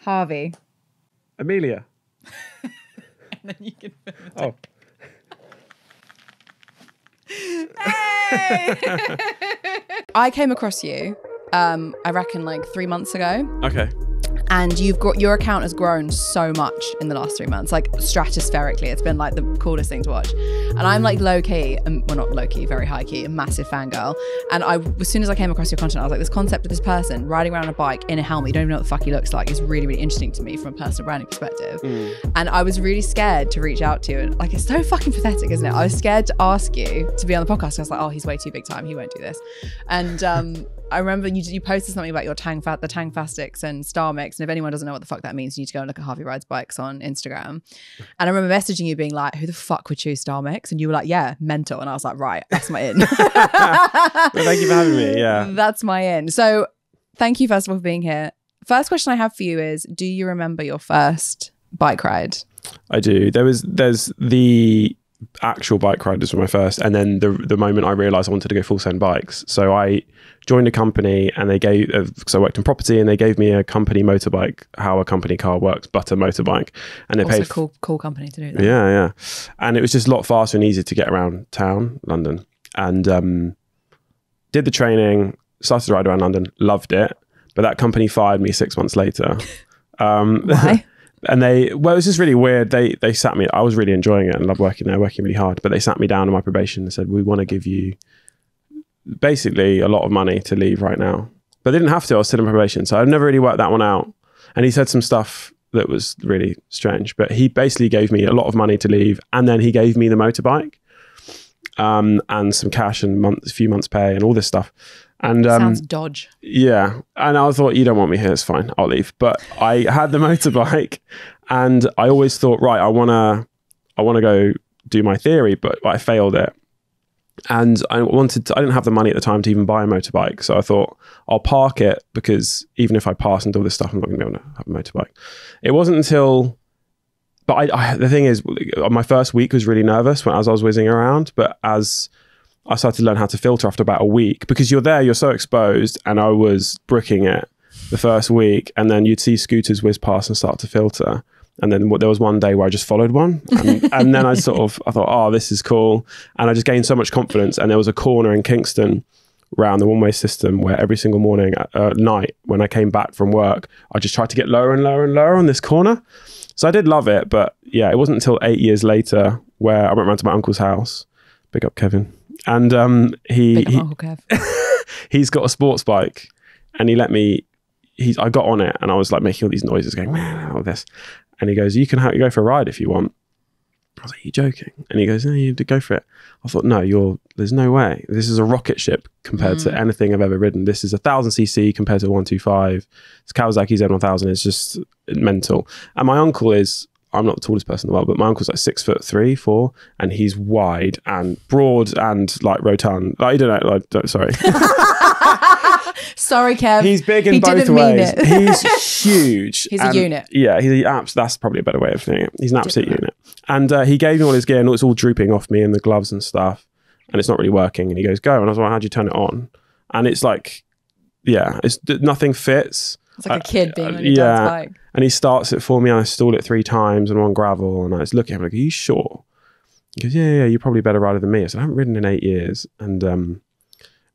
Harvey. Amelia. And then you can film it. Oh. Hey! I came across you, I reckon like 3 months ago. Okay. And your account has grown so much in the last 3 months, like stratospherically. It's been like the coolest thing to watch. And I'm like low key, well not low key, very high key, a massive fangirl. And as soon as I came across your content, I was like, this concept of this person riding around on a bike in a helmet, you don't even know what the fuck he looks like, is really, really interesting to me from a personal branding perspective. And I was really scared to reach out to you. And like, it's so fucking pathetic, isn't it? I was scared to ask you to be on the podcast. I was like, oh, he's way too big time. He won't do this. And I remember you posted something about your the Tangfastics and Star Mix. And if anyone doesn't know what the fuck that means, you need to go and look at Harvey Rides Bikes on Instagram. And I remember messaging you being like, who the fuck would choose Star Mix? And you were like, yeah, mental. And I was like, right, that's my in. Well, thank you for having me. Yeah. That's my in. So thank you, first of all, for being here. First question I have for you is, do you remember your first bike ride? I do. There's the actual bike ride was my first, and then the moment I realized I wanted to go full send bikes. So I joined a company, and they gave, because I worked in property, and they gave me a company motorbike, how a company car works, but a motorbike. And they also paid cool company to do that. Yeah. And it was just a lot faster and easier to get around town, London. And did the training, started to ride around London, loved it. But that company fired me 6 months later. Why? And it was just really weird. They sat me, I was really enjoying it and loved working there, working really hard. But they sat me down on my probation and said, we want to give you basically a lot of money to leave right now. But they didn't have to, I was still in probation. So I've never really worked that one out. And he said some stuff that was really strange. But he basically gave me a lot of money to leave. And then he gave me the motorbike and some cash and a few months pay and all this stuff. And sounds dodge. Yeah. And I thought, you don't want me here, it's fine, I'll leave. But I had the motorbike, and I always thought, right, I wanna go do my theory, but I failed it. And I didn't have the money at the time to even buy a motorbike. So I thought, I'll park it, because even if I pass and do all this stuff, I'm not gonna be able to have a motorbike. It wasn't until, but the thing is, my first week was really nervous as I was whizzing around, but as I started to learn how to filter after about a week, because you're so exposed, and I was bricking it the first week, and then you'd see scooters whiz past and start to filter. And then there was one day where I just followed one, and then I thought, oh, this is cool. And I just gained so much confidence. And there was a corner in Kingston around the one-way system where every single morning at night, when I came back from work, I just tried to get lower and lower and lower on this corner. So I did love it. But yeah, it wasn't until 8 years later where I went round to my uncle's house. Big up, Kevin. And he's got a sports bike, and he let me, I got on it, and I was like making all these noises going, man, all this. And he goes, you can go for a ride if you want. I was like, are you joking? And he goes, no, you have to go for it. I thought, no, there's no way. This is a rocket ship compared to anything I've ever ridden. This is 1,000cc compared to 125. It's Kawasaki Z1000. It's just mental. And my uncle I'm not the tallest person in the world, but my uncle's like 6'3", 4", and he's wide and broad and like rotund. I don't know. Sorry. Sorry, Kev. He's big in both ways. He's huge. He's a unit. Yeah, that's probably a better way of saying it. He's an absolute unit. And he gave me all his gear, and it's all drooping off me, and the gloves and stuff, and it's not really working. And he goes, go. And I was like, how'd you turn it on? And it's like, yeah, nothing fits. It's like a kid being on your dad's bike. And he starts it for me, and I stall it 3 times and on gravel, and I just look at him like, are you sure? He goes, yeah, you're probably a better rider than me. I said, I haven't ridden in 8 years. And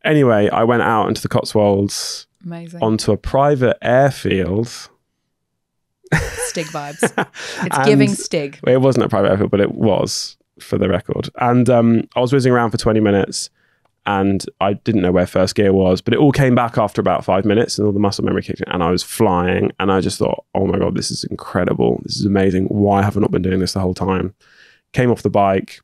anyway, I went out into the Cotswolds. Amazing. Onto a private airfield. Stig vibes. It's giving Stig. It wasn't a private airfield, but it was, for the record. And I was whizzing around for 20 minutes, and I didn't know where first gear was, but it all came back after about 5 minutes, and all the muscle memory kicked in, and I was flying, and I just thought, oh my God, this is incredible. This is amazing. Why have I not been doing this the whole time? Came off the bike,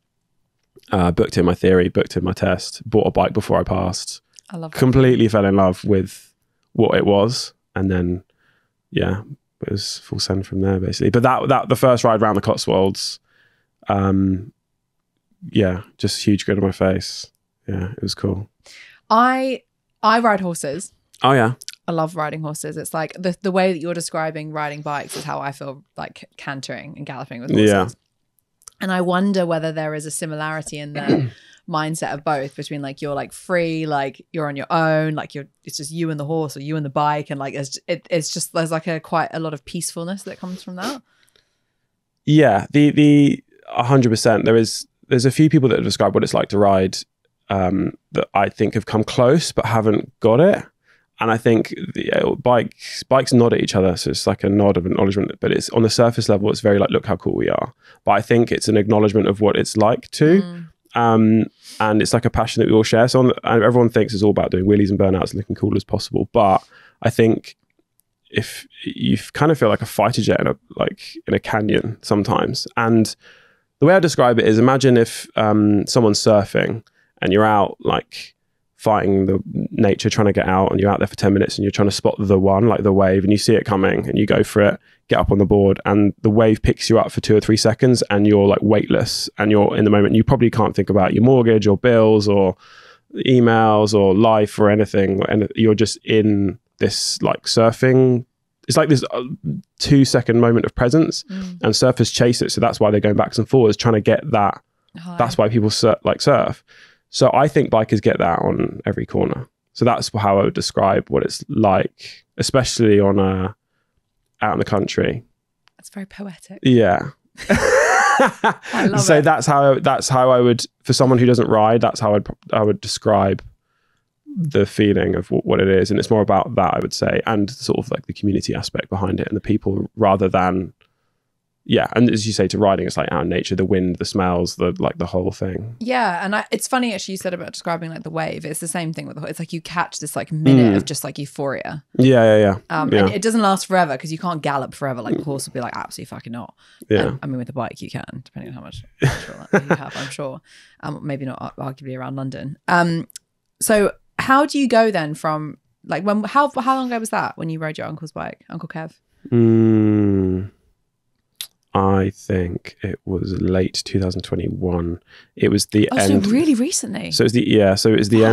booked in my theory, booked in my test, bought a bike before I passed. I love that. Completely fell in love with what it was. And then, yeah, it was full send from there, basically. But that the first ride around the Cotswolds, yeah, just a huge grin on my face. Yeah, it was cool. I ride horses. Oh, yeah. I love riding horses. It's like the way that you're describing riding bikes is how I feel like cantering and galloping with horses. Yeah. And I wonder whether there is a similarity in the mindset of both, between like you're like free, like you're on your own, like it's just you and the horse or you and the bike, and like it's just there's like quite a lot of peacefulness that comes from that. Yeah, the 100%. There's a few people that have described what it's like to ride that I think have come close but haven't got it. And I think the bikes nod at each other, so it's like a nod of acknowledgement. But it's on the surface level, it's very like, look how cool we are. But I think it's an acknowledgement of what it's like too, and it's like a passion that we all share. So everyone thinks it's all about doing wheelies and burnouts and looking cool as possible. But I think if you kind of feel like a fighter jet in a canyon sometimes, and the way I describe it is, imagine if someone's surfing and you're out like fighting the nature, trying to get out, and you're out there for 10 minutes and you're trying to spot the one, like the wave, and you see it coming and you go for it, get up on the board, and the wave picks you up for 2 or 3 seconds and you're like weightless and you're in the moment. You probably can't think about your mortgage or bills or emails or life or anything, and you're just in this like surfing. It's like this 2-second moment of presence, and surfers chase it. So that's why they're going backwards and forwards, trying to get that. High. That's why people surf. So I think bikers get that on every corner. So that's how I would describe what it's like, especially on out in the country. That's very poetic. Yeah. I love so it. that's how I would, for someone who doesn't ride, that's how I would describe the feeling of what it is. And it's more about that, I would say, and sort of like the community aspect behind it and the people, rather than, yeah. And as you say, to riding, it's like out in nature, the wind, the smells, the whole thing. Yeah. And it's funny actually you said about describing like the wave. It's the same thing with the horse. It's like you catch this like minute of just like euphoria. Yeah. And it doesn't last forever because you can't gallop forever. Like the horse will be like, absolutely fucking not. Yeah. I mean, with the bike you can, depending on how much petrol that you have, I'm sure. Maybe not arguably around London. So how do you go then from like how long ago was that when you rode your uncle's bike, Uncle Kev? I think it was late 2021. It was the end. So really recently. So it was the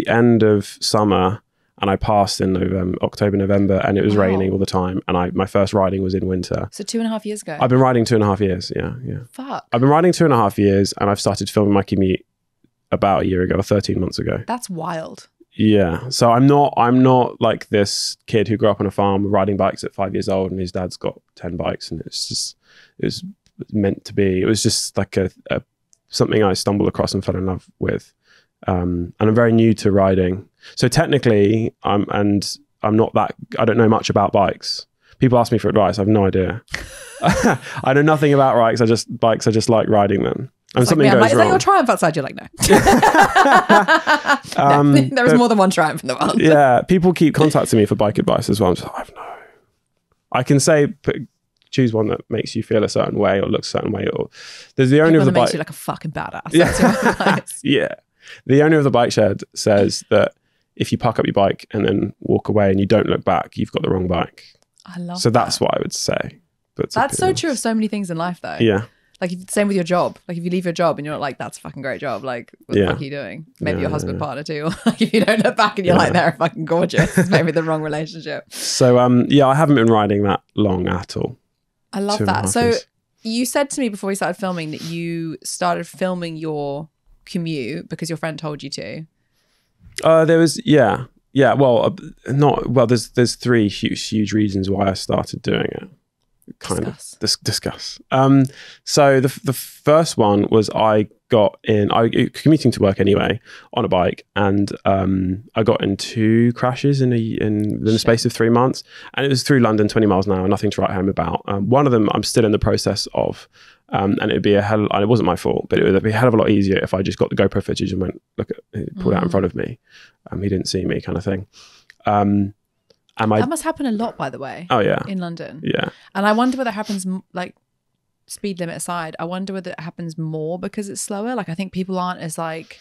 end of summer, and I passed in October, November, and it was raining all the time. And my first riding was in winter. So 2.5 years ago. I've been riding 2.5 years. Yeah. Fuck. I've been riding 2.5 years, and I've started filming my commute about a year ago, or 13 months ago. That's wild. Yeah. So I'm not like this kid who grew up on a farm riding bikes at 5 years old and his dad's got 10 bikes, and it was meant to be. It was just like a something I stumbled across and fell in love with. And I'm very new to riding. So technically I don't know much about bikes. People ask me for advice. I have no idea. I know nothing about bikes. I just like riding them. And something goes wrong. Is that your Triumph outside? You're like, no. There is more than one Triumph in the world. Yeah, people keep contacting me for bike advice as well. I'm just like, I can say, choose one that makes you feel a certain way or looks a certain way. Or there's the owner of the bike. Makes you like a fucking badass. That's your advice. Yeah. The owner of the bike shed says that if you park up your bike and then walk away and you don't look back, you've got the wrong bike. I love So that's what I would say. But that's so true of so many things in life though. Yeah. Like same with your job. Like if you leave your job and you're not like, that's a fucking great job. Like what the fuck are you doing? Maybe your husband partner too. Like if you don't look back and you're like, they're fucking gorgeous. It's maybe the wrong relationship. So I haven't been riding that long at all. I love that. So you said to me before we started filming that you started filming your commute because your friend told you to. There was there's 3 huge reasons why I started doing it. Discuss. So the first one was I got commuting to work anyway on a bike, and I got in 2 crashes in the space of 3 months, and it was through London, 20 miles an hour, nothing to write home about. One of them I'm still in the process of, and it'd be and it wasn't my fault, but it would be a hell of a lot easier if I just got the GoPro footage and went pulled out in front of me. He didn't see me, kind of thing. That must happen a lot, by the way. Oh yeah, in London. Yeah, and I wonder whether it happens like speed limit aside. I wonder whether it happens more because it's slower. Like I think people aren't as like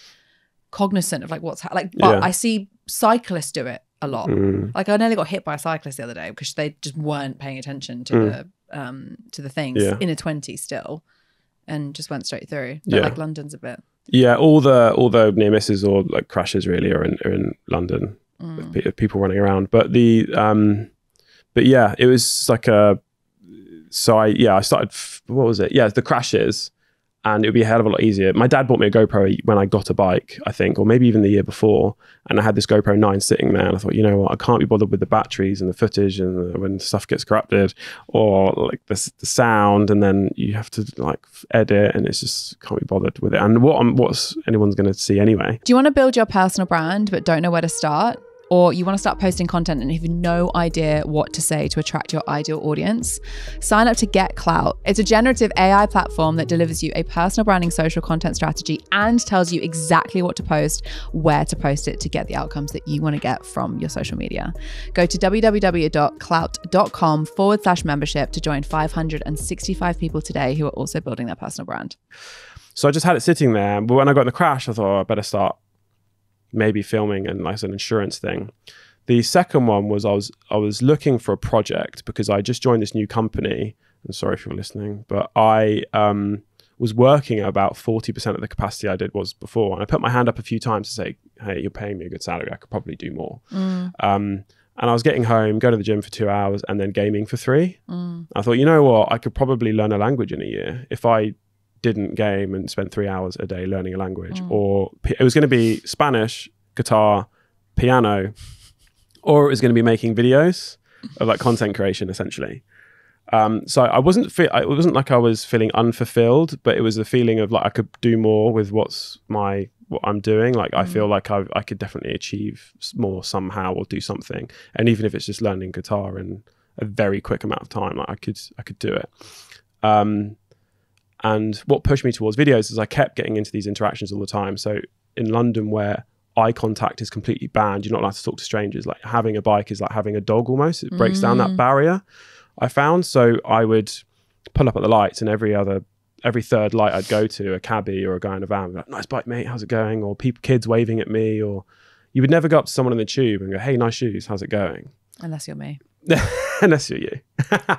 cognizant of like what's but I see cyclists do it a lot. Like I nearly got hit by a cyclist the other day because they just weren't paying attention to the things in a 20 still, and just went straight through. But like London's a bit. Yeah, all the near misses or like crashes really are in London. With people running around, but it was like I started, what was it? Yeah, the crashes, and it would be a hell of a lot easier. My dad bought me a GoPro when I got a bike, I think, or maybe even the year before. And I had this GoPro 9 sitting there, and I thought, you know what, I can't be bothered with the batteries and the footage and when stuff gets corrupted, or like the sound, and then you have to like edit, and it's just can't be bothered with it. And what's anyone's going to see anyway? Do you want to build your personal brand but don't know where to start? Or you want to start posting content and have no idea what to say to attract your ideal audience? Sign up to Get Clout. It's a generative AI platform that delivers you a personal branding social content strategy and tells you exactly what to post, where to post it to get the outcomes that you want to get from your social media. Go to www.clout.com/membership to join 565 people today who are also building their personal brand. So I just had it sitting there, but when I got in the crash, I thought, I better start maybe filming, and like an insurance thing. The second one was I was looking for a project because I just joined this new company. And sorry if you're listening, but I was working at about 40% of the capacity I did was before. And I put my hand up a few times to say, hey, you're paying me a good salary. I could probably do more. And I was getting home, go to the gym for 2 hours, and then gaming for 3. I thought, you know what? I could probably learn a language in a year if I didn't game and spend 3 hours a day learning a language. Or it was going to be Spanish, guitar, piano, or it was going to be making videos of like content creation essentially. So it wasn't like I was feeling unfulfilled, but it was a feeling of like I could do more with what I'm doing. Like I feel like I could definitely achieve more somehow, or do something. And even if it's just learning guitar in a very quick amount of time, like I could do it. And what pushed me towards videos is I kept getting into these interactions all the time. So in London, where eye contact is completely banned, you're not allowed to talk to strangers. Like having a bike is like having a dog almost. It breaks down that barrier, I found. So I would pull up at the lights, and every third light I'd go to, a cabbie or a guy in a van would be like, nice bike, mate, how's it going? Or kids waving at me. Or you would never go up to someone in the tube and go, hey, nice shoes, how's it going? Unless you're me. Unless you're you.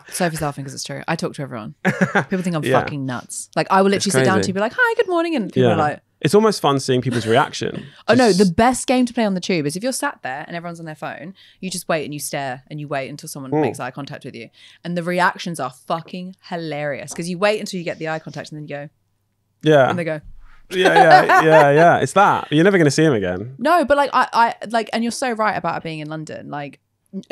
Sophie's laughing because it's true. I talk to everyone. People think I'm fucking nuts. Like I will literally sit down to you, be like, hi, good morning. And people are like... It's almost fun seeing people's reaction. Oh no, the best game to play on the tube is if you're sat there and everyone's on their phone, you just wait and you stare and you wait until someone makes eye contact with you. And the reactions are fucking hilarious because you wait until you get the eye contact and then you go... Yeah. And they go... Yeah. It's that. You're never going to see him again. No, but like I like, and you're so right about it being in London. Like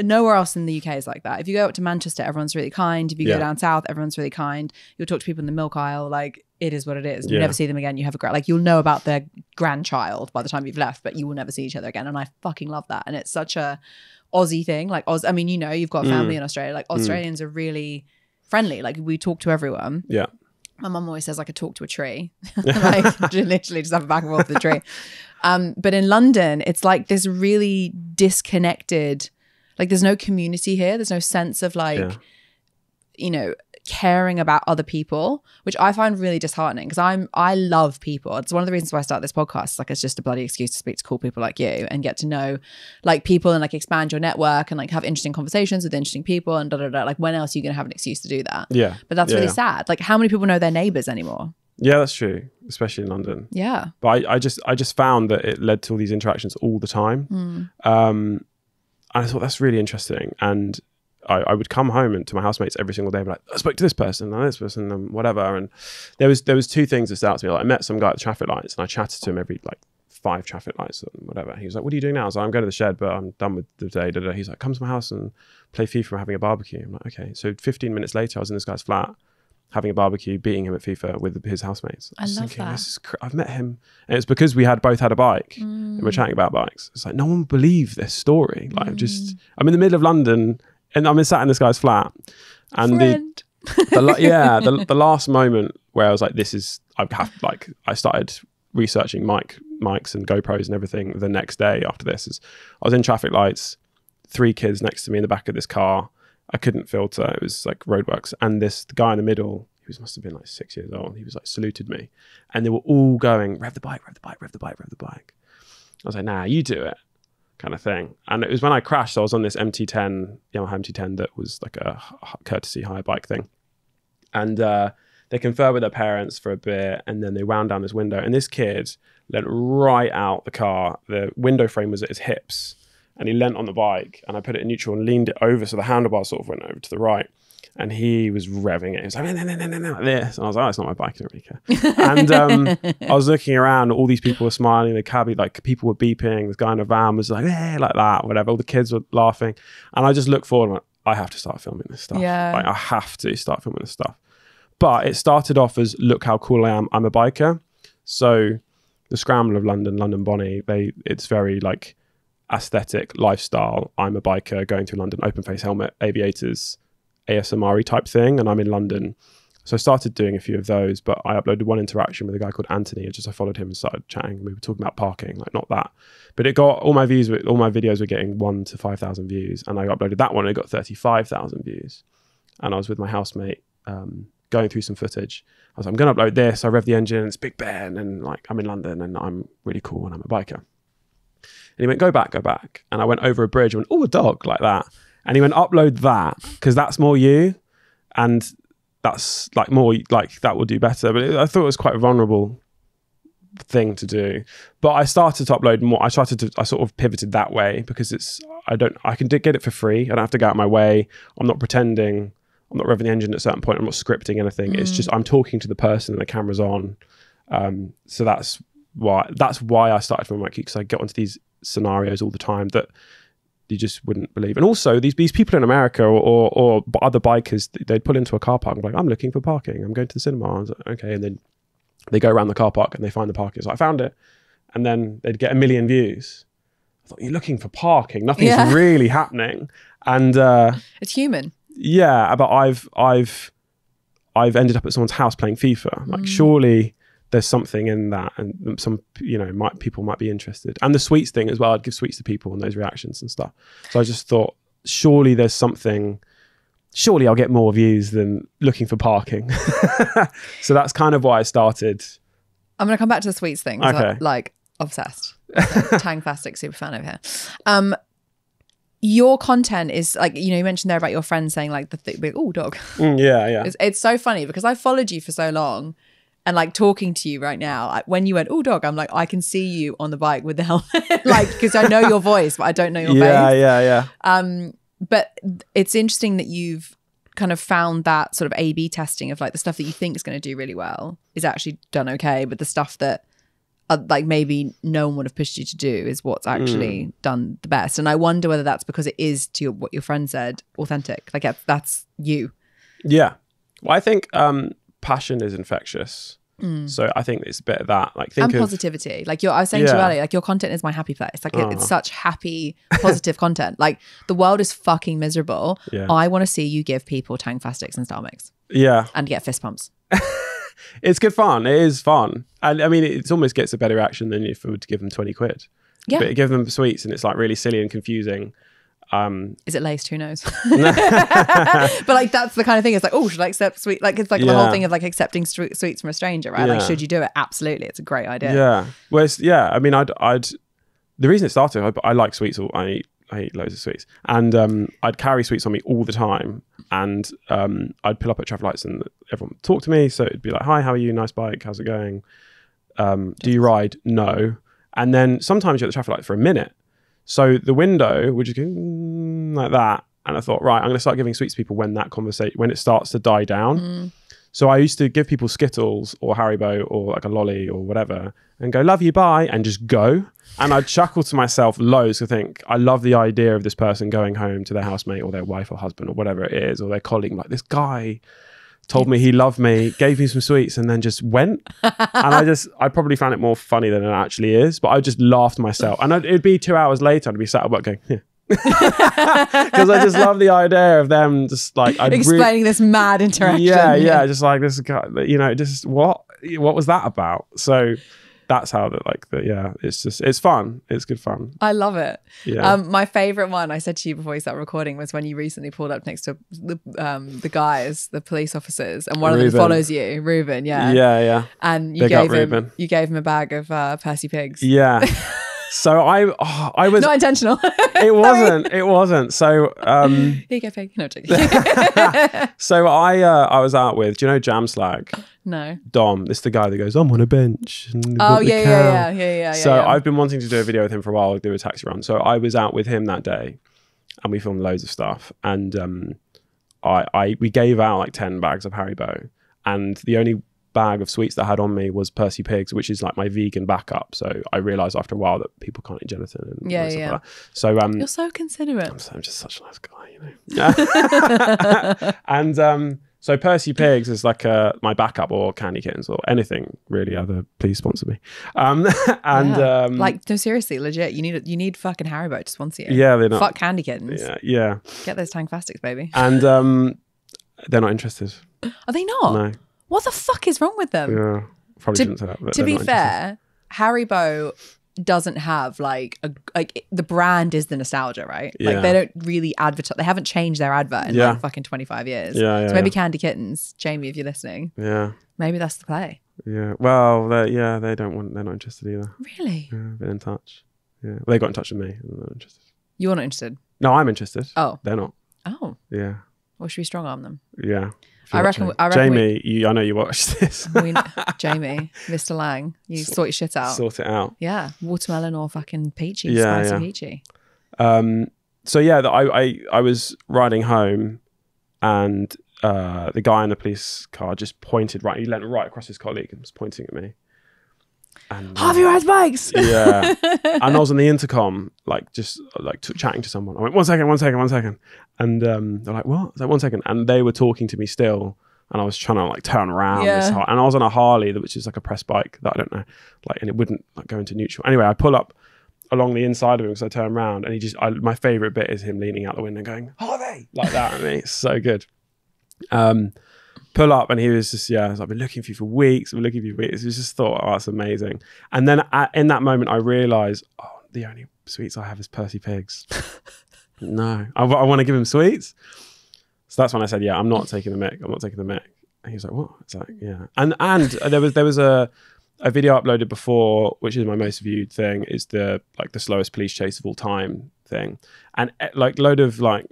nowhere else in the UK is like that. If you go up to Manchester, everyone's really kind. If you go down south, everyone's really kind. You'll talk to people in the milk aisle. Like it is what it is. You never see them again. You have like you'll know about their grandchild by the time you've left, but you will never see each other again. And I fucking love that. And it's such a Aussie thing. Like I mean, you know, you've got family in Australia. Like Australians are really friendly. Like we talk to everyone. Yeah. My mum always says I could talk to a tree. Like literally just have a back and forth with the tree. But in London, it's like this really disconnected, like there's no community here. There's no sense of like, you know, caring about other people, which I find really disheartening because I love people. It's one of the reasons why I started this podcast. It's like it's just a bloody excuse to speak to cool people like you and get to know like people and like expand your network and like have interesting conversations with interesting people and like when else are you going to have an excuse to do that? Yeah. But that's really sad. Like how many people know their neighbors anymore? Yeah, that's true, especially in London. Yeah. But I just found that it led to all these interactions all the time. And I thought that's really interesting. And I would come home and to my housemates every single day and be like, I spoke to this person and this person and whatever. And there was two things that stood out to me. Like I met some guy at the traffic lights and I chatted to him every like 5 traffic lights and whatever. He was like, what are you doing now? I was like, I'm going to the shed, but I'm done with the day. He's like, come to my house and play FIFA. We're having a barbecue. I'm like, okay. So 15 minutes later, I was in this guy's flat having a barbecue, beating him at FIFA with his housemates. I love that. I've met him. And it's because we both had a bike and we're chatting about bikes. It's like, no one will believe this story. Like I'm in the middle of London and I'm sat in this guy's flat. And the last moment where I was like, I started researching mics and GoPros and everything the next day after this is I was in traffic lights, 3 kids next to me in the back of this car. I couldn't filter. It was like roadworks. And the guy in the middle, he must have been like 6 years old. He was like saluted me. And they were all going, rev the bike, rev the bike, rev the bike, rev the bike. I was like, nah, you do it kind of thing. And it was when I crashed, I was on this Yamaha MT10 that was like a courtesy hire bike thing. And they conferred with their parents for a bit and then they wound down this window. And this kid leant right out the car. The window frame was at his hips. And he leant on the bike and I put it in neutral and leaned it over so the handlebar sort of went over to the right. And he was revving it. He was like, no, like this. And I was like, oh, it's not my bike. I don't really care. And I was looking around. All these people were smiling. The cabbie, like people were beeping. This guy in a van was like, like that, whatever. All the kids were laughing. And I just looked forward and went, I have to start filming this stuff. Yeah. Like, I have to start filming this stuff. But it started off as, look how cool I am. I'm a biker. So the Scramble of London, London Bonnie, it's very like aesthetic, lifestyle. I'm a biker going through London, open face helmet, aviators, ASMR type thing, and I'm in London. So I started doing a few of those, but I uploaded one interaction with a guy called Anthony. I followed him and started chatting. We were talking about parking, like not that. But it got, all my videos were getting 1,000 to 5,000 views. And I uploaded that one and it got 35,000 views. And I was with my housemate going through some footage. I was like, I'm going to upload this. I rev the engine, it's Big Ben, and like I'm in London and I'm really cool and I'm a biker. And he went, go back. And I went over a bridge and went, oh, a dog, like that. And he went, upload that, because that's more you. And that's like more, like that will do better. But I thought it was quite a vulnerable thing to do. But I started to upload more. I sort of pivoted that way because I can get it for free. I don't have to go out my way. I'm not pretending. I'm not revving the engine at a certain point. I'm not scripting anything. It's just, I'm talking to the person and the camera's on. So that's why I started filming my Q, because I get onto these scenarios all the time that you just wouldn't believe. And also these people in America or other bikers, they'd pull into a car park and be like, I'm looking for parking. I'm going to the cinema. I was like, okay. And then they go around the car park and they find the parking. So I found it. And then they'd get 1 million views. I thought, you're looking for parking. Nothing's really happening. And it's human. Yeah. But I've ended up at someone's house playing FIFA. Like surely there's something in that, and some, people might be interested. And the sweets thing as well, I'd give sweets to people and those reactions and stuff. So I just thought, surely there's something, surely I'll get more views than looking for parking. So that's kind of why I started. I'm going to come back to the sweets thing. Okay. Like obsessed. Tangfastic super fan over here. Your content is like, you mentioned there about your friend saying like oh, dog. Yeah. It's so funny because I followed you for so long. And like talking to you right now, like when you went, oh, dog, I'm like, I can see you on the bike with the helmet, like, because I know your voice, but I don't know your face. Yeah. But it's interesting that you've kind of found that sort of A/B testing of like the stuff that you think is going to do really well is actually done okay, but the stuff that like maybe no one would have pushed you to do is what's actually done the best. And I wonder whether that's because it is, to what your friend said, authentic. Like that's you. Yeah. Well, I think passion is infectious. So I think it's a bit of that, like think and positivity. Like I was saying to you earlier, like your content is my happy place. Like it's such happy, positive content. Like the world is fucking miserable. I want to see you give people Tangfastics and Starmix. And get fist pumps. It's good fun. It is fun. And I mean, it almost gets a better reaction than if we were to give them 20 quid. Yeah. But give them sweets and it's like really silly and confusing. Is it laced? Who knows? But like that's the kind of thing. It's like, oh, should I accept sweet? Like it's like the whole thing of like accepting sweets from a stranger, right? Like, should you do it? Absolutely, it's a great idea. Yeah. Well, I mean, I'd the reason it started, I like sweets. I eat loads of sweets, and I'd carry sweets on me all the time, and I'd pull up at traffic lights and everyone would talk to me. So it'd be like, hi, how are you? Nice bike. How's it going? Do you ride? No. And then sometimes you're at the traffic light for a minute. So the window would just go like that. And I thought, right, I'm going to start giving sweets to people when that conversation, when it starts to die down. So I used to give people Skittles or Haribo or like a lolly or whatever and go, love you, bye, and just go. And I'd chuckle to myself loads to think, I love the idea of this person going home to their housemate or their wife or husband or whatever it is, or their colleague, like this guy told me he loved me, gave me some sweets and then just went. And I probably found it more funny than it actually is, but I just laughed myself. And it'd be 2 hours later, I'd be sat at work going, yeah. Because I just love the idea of them just like explaining this mad interaction. Yeah, just like this guy, just what was that about? So that's how it's fun. It's good fun. I love it. Yeah. My favorite one, I said to you before we started recording, was when you recently pulled up next to the guys, the police officers, and one of them follows you, Ruben. Yeah. And you gave him a bag of Percy Pigs. Yeah. So I was not intentional. It wasn't. So here you go, pig. No, so I was out with, do you know Jam Slag? No. Dom. This is the guy that goes, I'm on a bench. Oh yeah. So I've been wanting to do a video with him for a while, do a taxi run. So I was out with him that day, and we filmed loads of stuff. And we gave out like 10 bags of Haribo, and the only bag of sweets that I had on me was Percy Pigs, which is like my vegan backup. So I realized after a while that people can't eat gelatin and stuff like that. So you're so considerate. I'm just such a nice guy, you know. And so Percy Pigs is like my backup, or Candy Kittens, or anything really other. Please sponsor me. Like, no, seriously, legit. You need fucking Haribo to sponsor you. Yeah, they're not. Fuck Candy Kittens. Yeah. Get those Tangfastics, baby. And they're not interested. Are they not? No. What the fuck is wrong with them? Yeah, probably shouldn't say that. But to be fair, Haribo doesn't have like the brand is the nostalgia, right? Yeah. Like they don't really advertise. They haven't changed their advert in like fucking 25 years. Yeah, so maybe Candy Kittens, Jamie, if you're listening. Yeah. Maybe that's the play. Yeah. Well, they don't want. They're not interested either. Really? Yeah, been in touch. Yeah, they got in touch with me. I'm not interested. You're not interested? No, I'm interested. Oh, they're not. Oh. Yeah. Well, should we strong arm them? Yeah. I reckon Jamie, I know you watched this. Jamie, Mr. Lang, you sort your shit out. Sort it out. Yeah, watermelon or fucking peachy, spicy peachy. So yeah, I was riding home, and the guy in the police car just pointed right. He leant right across his colleague and was pointing at me. And, Harvey Rides Bikes. Yeah, and I was on the intercom, chatting to someone. I went, one second, and they're like, what? I was like, 1 second, and they were talking to me still, and I was trying to like turn around. And I was on a Harley, which is like a press bike that I don't know, like, and it wouldn't like go into neutral. Anyway, I pull up along the inside of him, so I turn around, and my favorite bit is him leaning out the window and going, Harvey, like that at me. It's so good. Pull up, and he was just, I've been looking for you for weeks. It was just thought, oh, that's amazing. And then in that moment, I realized, oh, the only sweets I have is Percy Pigs. No, I want to give him sweets. So that's when I said, yeah, I'm not taking the mic. And he was like, what? It's like, yeah. And there was a video uploaded before, which is my most viewed thing, is the slowest police chase of all time thing. And like load of like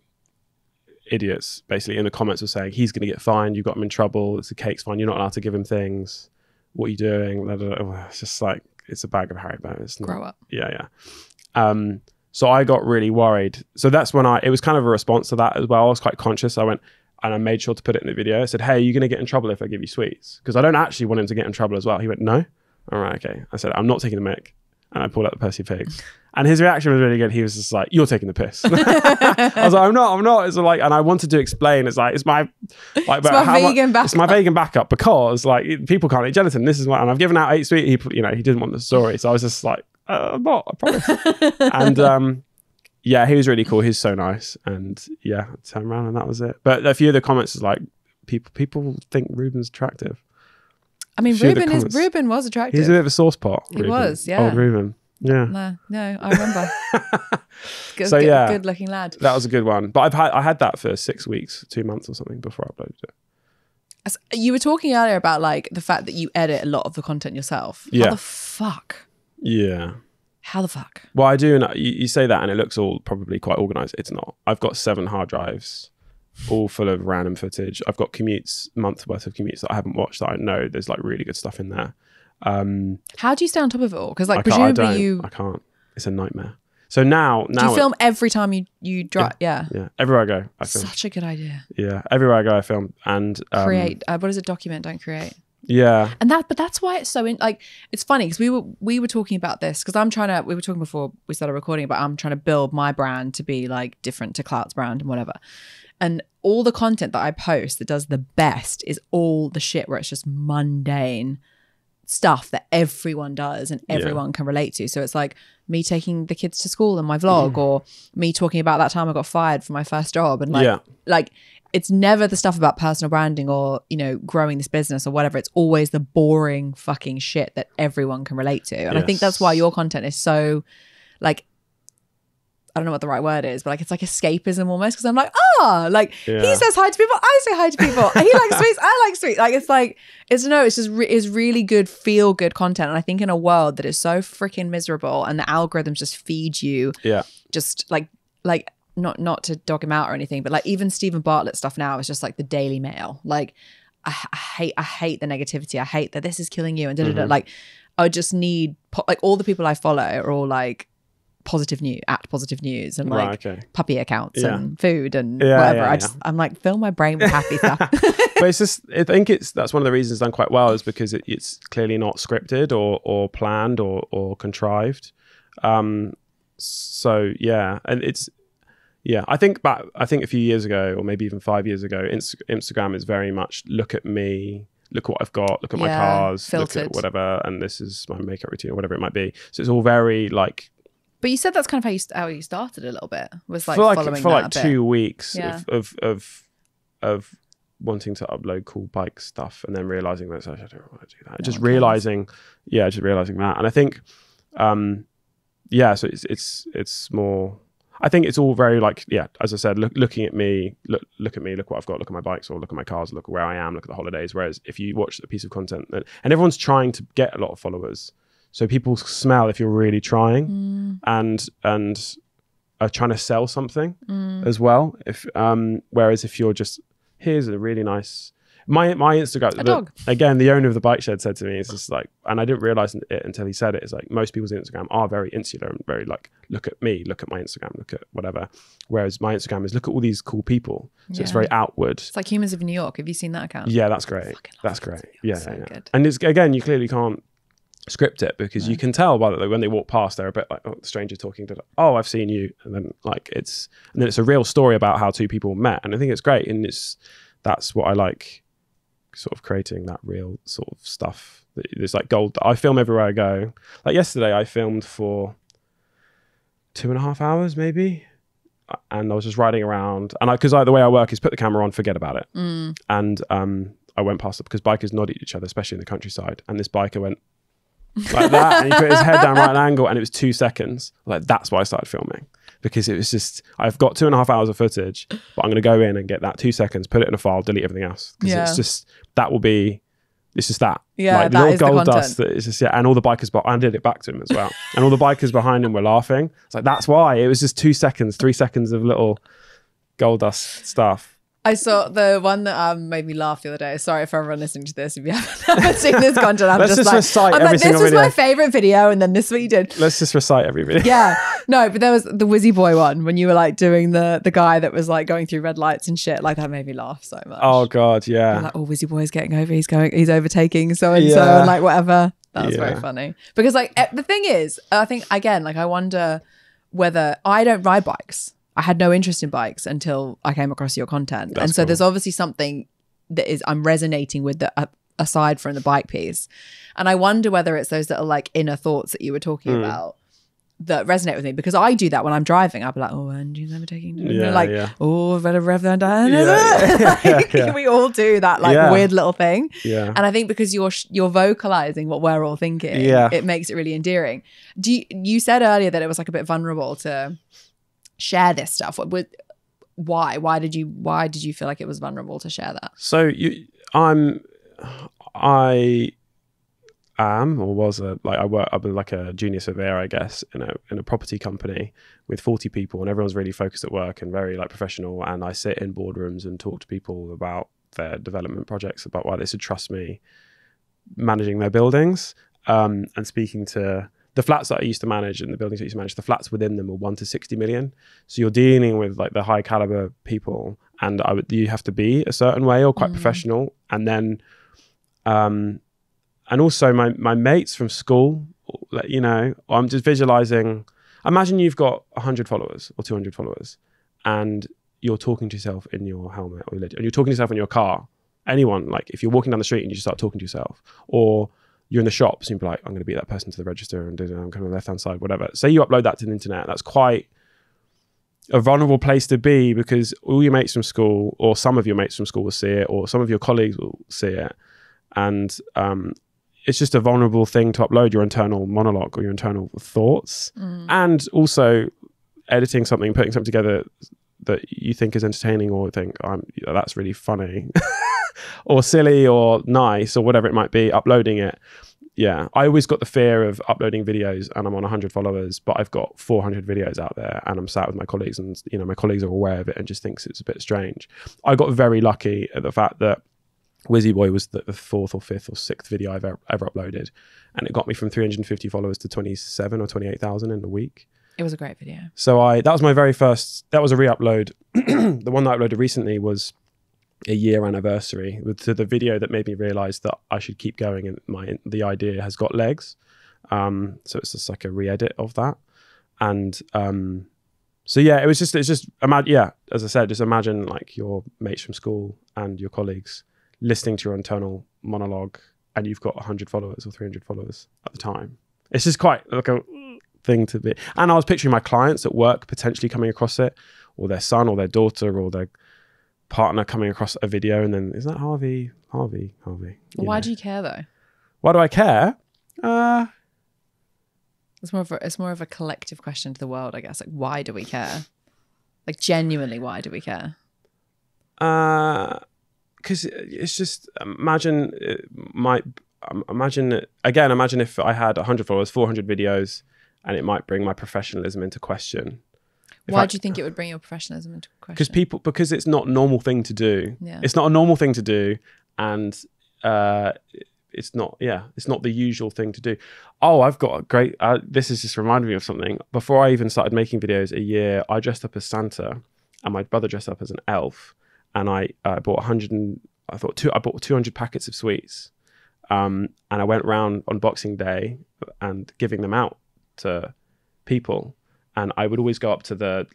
idiots basically in the comments were saying, he's going to get fined, you got him in trouble, it's a cake's fine, you're not allowed to give him things, what are you doing? It's just like, it's a bag of Haribo. It's not, grow up. Yeah. So I got really worried. So that's when it was kind of a response to that as well. I was quite conscious. I went and I made sure to put it in the video. I said, hey, you're going to get in trouble if I give you sweets, because I don't actually want him to get in trouble as well. He went, no. All right, okay. I said, I'm not taking the mic. And I pulled out the Percy Pigs. And his reaction was really good. He was just like, you're taking the piss. I was like, I'm not. It's like, and I wanted to explain, it's like, it's my vegan backup. It's my vegan backup, because like people can't eat gelatin. This is why, and I've given out 8 sweets. He didn't want the story. So I was just like, I'm not, I promise. And yeah, he was really cool. He's so nice. And yeah, I turned around and that was it. But a few of the comments was like, people think Ruben's attractive. I mean, Ruben was attractive. He's a bit of a sauce pot. He was, yeah. Old Ruben. Yeah. No, I remember. Good looking lad. That was a good one. But I had that for 6 weeks, 2 months or something before I uploaded it. You were talking earlier about like the fact that you edit a lot of the content yourself. Yeah. How the fuck? Yeah. How the fuck? Well, I do. You say that and it looks all probably quite organized. It's not. I've got 7 hard drives, all full of random footage. I've got month worth of commutes that I haven't watched that I know there's like really good stuff in there. How do you stay on top of it all? Because like presumably I can't. It's a nightmare. So now do you film every time you drive? Yeah. Everywhere I go, I film. Such a good idea. Yeah. Everywhere I go, I film and create. What is it? Document, don't create. Yeah. And but that's why it's so it's funny because we were talking about this because we were talking before we started recording, but I'm trying to build my brand to be like different to Clout's brand and whatever. And all the content that I post that does the best is all the shit where it's just mundane stuff that everyone does and everyone can relate to. So it's like me taking the kids to school in my vlog or me talking about that time I got fired from my first job. And like it's never the stuff about personal branding or, growing this business or whatever. It's always the boring fucking shit that everyone can relate to. And I think that's why your content is so like, I don't know what the right word is, but like it's like escapism almost because I'm like, he says hi to people, I say hi to people. He likes sweets, I like sweets. Like it's really good, feel good content. And I think in a world that is so freaking miserable and the algorithms just feed you, just like not to dog him out or anything, but like even Stephen Bartlett stuff now is just like the Daily Mail. Like I hate the negativity. I hate that this is killing you and like I just need like all the people I follow are all like positive news and like Right, okay. puppy accounts Yeah. and food and Yeah, whatever. yeah, I'm like, fill my brain with happy stuff. But it's just, I think that's one of the reasons it's done quite well, is because it's clearly not scripted or planned or contrived. So yeah, and I think a few years ago, or maybe even 5 years ago, Instagram is very much look at me, look what I've got, look at my cars, filtered. look at whatever, and this is my makeup routine or whatever it might be. So it's all very like. But you said that's kind of how you started a little bit, was like following for that like a bit. 2 weeks Yeah. of wanting to upload cool bike stuff, and then realizing that I don't want to do that. No just one cares. realizing that, and I think, so it's more. I think it's all very like, as I said, looking at me, look at me, look what I've got, look at my bikes, or look at my cars, look at where I am, look at the holidays. Whereas if you watch a piece of content, and everyone's trying to get a lot of followers, so people smell if you're really trying and are trying to sell something as well. If whereas if you're just, here's a really nice. My Instagram, dog. Again, the owner of the bike shed said to me, it's just like, and I didn't realize it until he said it, it's like most people's Instagram are very insular and very like, look at me, look at my Instagram, look at whatever. Whereas my Instagram is look at all these cool people. So it's very outward. It's like Humans of New York. Have you seen that account? Yeah, that's great. That's great. Yeah, So good. And it's, again, you clearly can't script it, because you can tell by the when they walk past, they're a bit like, oh, the stranger talking to, oh, I've seen you. And then like it's a real story about how two people met. And I think it's great. And that's what I like, sort of creating that real sort of stuff. There's like gold. I film everywhere I go. Like yesterday I filmed for 2.5 hours maybe, and I was just riding around, and because the way I work is put the camera on, forget about it. And I went past it because bikers nod at each other, especially in the countryside, and this biker went like that, and he put his head down right at an angle, and it was 2 seconds. Like, that's why I started filming, because it was just, I've got 2.5 hours of footage, but I'm going to go in and get that 2 seconds, put it in a file, delete everything else, because it's just, it's just that. Like, that the is the gold content. dust that is just, and all the bikers, I did it back to him as well, and all the bikers behind him were laughing. It's like, that's why. It was just 2 seconds, 3 seconds of little gold dust stuff. I saw the one that made me laugh the other day. Sorry for everyone listening to this. If you haven't seen this content, I'm Let's just recite I'm every like, this single was video. my favorite video, and then this is what you did. Let's just recite every video. Yeah, no, but there was the Wizzy Boy one when you were like doing the guy that was like going through red lights and shit. Like, that made me laugh so much. Oh God, yeah. You're like, oh, Wizzy Boy's getting over. He's overtaking so and so, and like whatever. That was very funny, because like the thing is, I think again, like I wonder whether I don't ride bikes. I had no interest in bikes until I came across your content. That's and so cool. there's obviously something that I'm resonating with aside from the bike piece. And I wonder whether it's those little like inner thoughts that you were talking about that resonate with me, because I do that when I'm driving. I'll be like, oh, engine's overtaking. Oh, better rev that down. We all do that like weird little thing. Yeah. And I think because you're vocalizing what we're all thinking, it makes it really endearing. You said earlier that it was like a bit vulnerable to share this stuff. Why did you feel like it was vulnerable to share that? So I am, or was I've been like a junior surveyor, I guess, in a property company with 40 people, and everyone's really focused at work and very like professional, and I sit in boardrooms and talk to people about their development projects, about why they should trust me managing their buildings, and speaking to the flats that I used to manage and the buildings I used to manage, the flats within them were 1 to 60 million. So you're dealing with like the high caliber people, and you have to be a certain way or quite professional. And then, and also my mates from school, you know, I'm just visualizing, imagine you've got 100 followers or 200 followers, and you're talking to yourself in your helmet, and you're talking to yourself in your car. Anyone, like if you're walking down the street and you just start talking to yourself, or you're in the shops and you're like, I'm going to beat that person to the register and I'm kind of left-hand side, whatever. Say you upload that to the internet, that's quite a vulnerable place to be, because all your mates from school, or some of your mates from school will see it, or some of your colleagues will see it. And it's just a vulnerable thing to upload your internal monologue or your internal thoughts. And also editing something, putting something together that you think is entertaining, or think, that's really funny. Or silly or nice or whatever it might be, uploading it. Yeah, I always got the fear of uploading videos and I'm on 100 followers, but I've got 400 videos out there and I'm sat with my colleagues, and you know, my colleagues are aware of it and just thinks it's a bit strange. I got very lucky at the fact that Wizzy Boy was the 4th or 5th or 6th video I've ever uploaded, and it got me from 350 followers to 27 or 28,000 in a week. It was a great video. So that was my very first, that was a re-upload. The one that I uploaded recently was a year anniversary to the video that made me realize that I should keep going and the idea has got legs. So it's just like a re-edit of that. And so yeah, it's just as I said, just imagine like your mates from school and your colleagues listening to your internal monologue, and you've got 100 followers or 300 followers at the time. It's just quite like a thing to be. And I was picturing my clients at work potentially coming across it, or their son or their daughter or their partner coming across a video, and then, is that Harvey? Why do you care though? Why do I care? It's more of a collective question to the world, I guess. Like, why do we care? Like, genuinely, why do we care? Because it's just, imagine if I had 100 followers, 400 videos, and it might bring my professionalism into question. Why do you think it would bring your professionalism into question? Because it's not a normal thing to do. Yeah. It's not a normal thing to do, and it's not the usual thing to do. Oh, I've got a great, this has just reminded me of something. Before I even started making videos a year, I dressed up as Santa, and my brother dressed up as an elf, and I bought 200 packets of sweets, and I went around on Boxing Day and giving them out to people. And I would always go up to the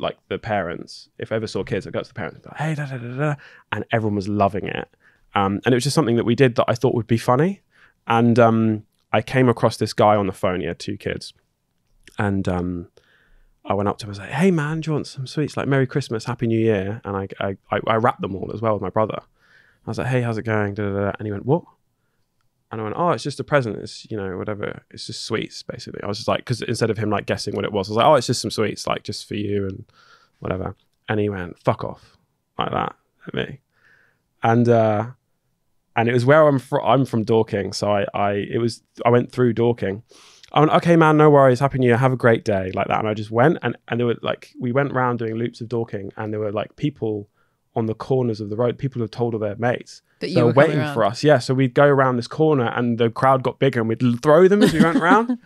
parents. If I ever saw kids, I'd go up to the parents and be like, hey, da, da, da, da. And everyone was loving it. And it was just something that we did that I thought would be funny. And I came across this guy on the phone. He had 2 kids. And I went up to him and was like, hey man, do you want some sweets? Like, Merry Christmas, Happy New Year. And I wrapped them all as well with my brother. I was like, hey, how's it going? Da, da, da. And he went, what? And I went, oh, it's just a present. It's, whatever. It's just sweets, basically. I was just like, because instead of him like guessing what it was, I was like, oh, it's just some sweets, like just for you and whatever. And he went, fuck off, like that at me. And it was where I'm from Dorking. So I went through Dorking. I went, okay, man, no worries. Happy New Year. Have a great day, like that. And I just went and there were like, we went around doing loops of Dorking, and there were like people on the corners of the road. People had told all their mates that they were waiting for us. Yeah, so we'd go around this corner, and the crowd got bigger, and we'd throw them as we went around.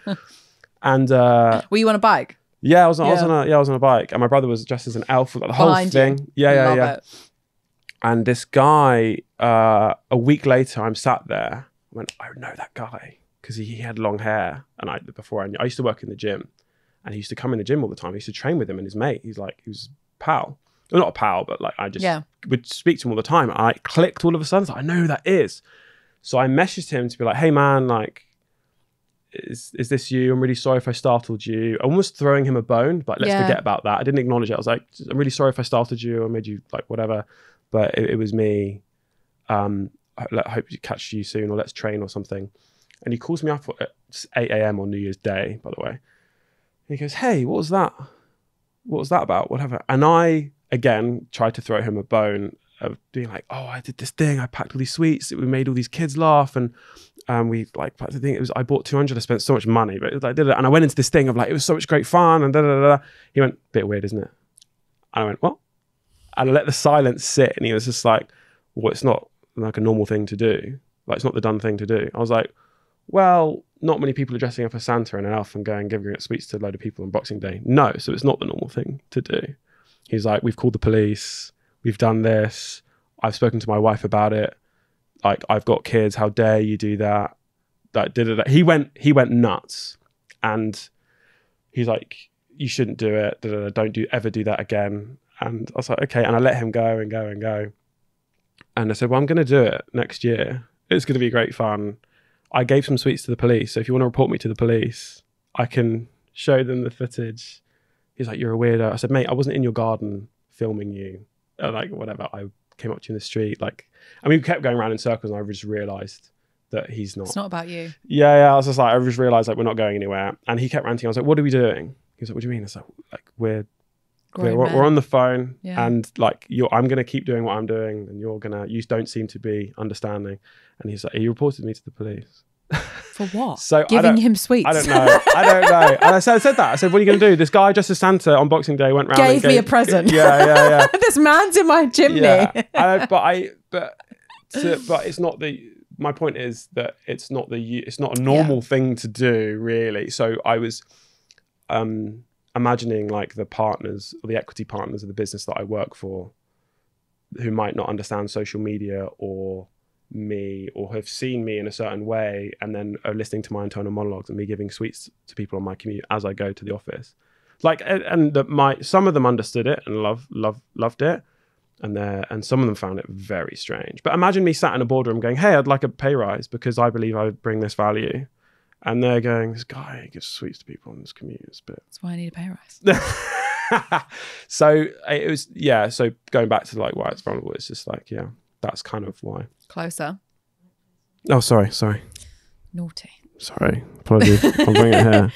And were you on a bike? Yeah, I was on a bike, and my brother was dressed as an elf with like, the whole thing. Yeah. And this guy, a week later, I'm sat there. I went, I know that guy, because he had long hair, and I used to work in the gym, and he used to come in the gym all the time. I used to train with him and his mate. He was a pal. Well, not a pal, but like I just would speak to him all the time. I clicked all of a sudden. So I know who that is. So I messaged him to be like, hey man, like, is this you? I'm really sorry if I startled you. Almost throwing him a bone, but let's forget about that. I didn't acknowledge it. I was like, I'm really sorry if I startled you or made you like whatever, but it was me. I hope to catch you soon, or let's train or something. And he calls me up at 8 a.m. on New Year's Day, by the way. And he goes, hey, what was that? What was that about? Whatever. And I, again, tried to throw him a bone of being like, oh, I did this thing. I packed all these sweets. We made all these kids laugh. And we like, the thing, I bought 200. I spent so much money, but I did it. And I went into this thing of like, it was so much great fun. And da, da, da, da. He went, bit weird, isn't it? And I went, what? And I let the silence sit. And he was just like, well, it's not like a normal thing to do. Like, it's not the done thing to do. I was like, well, not many people are dressing up as Santa and an elf and going and giving sweets to a load of people on Boxing Day. No, so it's not the normal thing to do. He's like, we've called the police. We've done this. I've spoken to my wife about it. Like, I've got kids. How dare you do that? He went nuts. And he's like, you shouldn't do it. Don't ever do that again. And I was like, okay. And I let him go and go and go. And I said, well, I'm going to do it next year. It's going to be great fun. I gave some sweets to the police. So if you want to report me to the police, I can show them the footage. He's like, you're a weirdo. I said, mate, I wasn't in your garden filming you. Like, whatever. I came up to you in the street. Like, I mean, we kept going around in circles, and I just realized that he's not. It's not about you. Yeah. I was just like, I just realized like we're not going anywhere. And he kept ranting. I was like, what are we doing? He was like, what do you mean? I was like we're on the phone, and like I'm going to keep doing what I'm doing, and you don't seem to be understanding. And he's like, he reported me to the police. For what? So giving him sweets? I don't know. And I said that. I said, what are you going to do? This guy dressed as Santa on Boxing Day went round gave me a present. Yeah. This man's in my chimney. Yeah. But it's not the. My point is that it's not a normal thing to do, really. So I was, imagining like the partners or the equity partners of the business that I work for, who might not understand social media or me, or have seen me in a certain way, and then are listening to my internal monologues and me giving sweets to people on my commute as I go to the office. Like, and that some of them understood it and loved it, and some of them found it very strange. But imagine me sat in a boardroom going, "Hey, I'd like a pay rise because I believe I would bring this value," and they're going, "This guy gives sweets to people on this commute. It's a bit." That's why I need a pay rise. So it was, yeah. So going back to like why it's vulnerable, it's just like, yeah, that's kind of why. Closer. Oh, sorry. Naughty. Sorry. Apologies. I'll bring it here.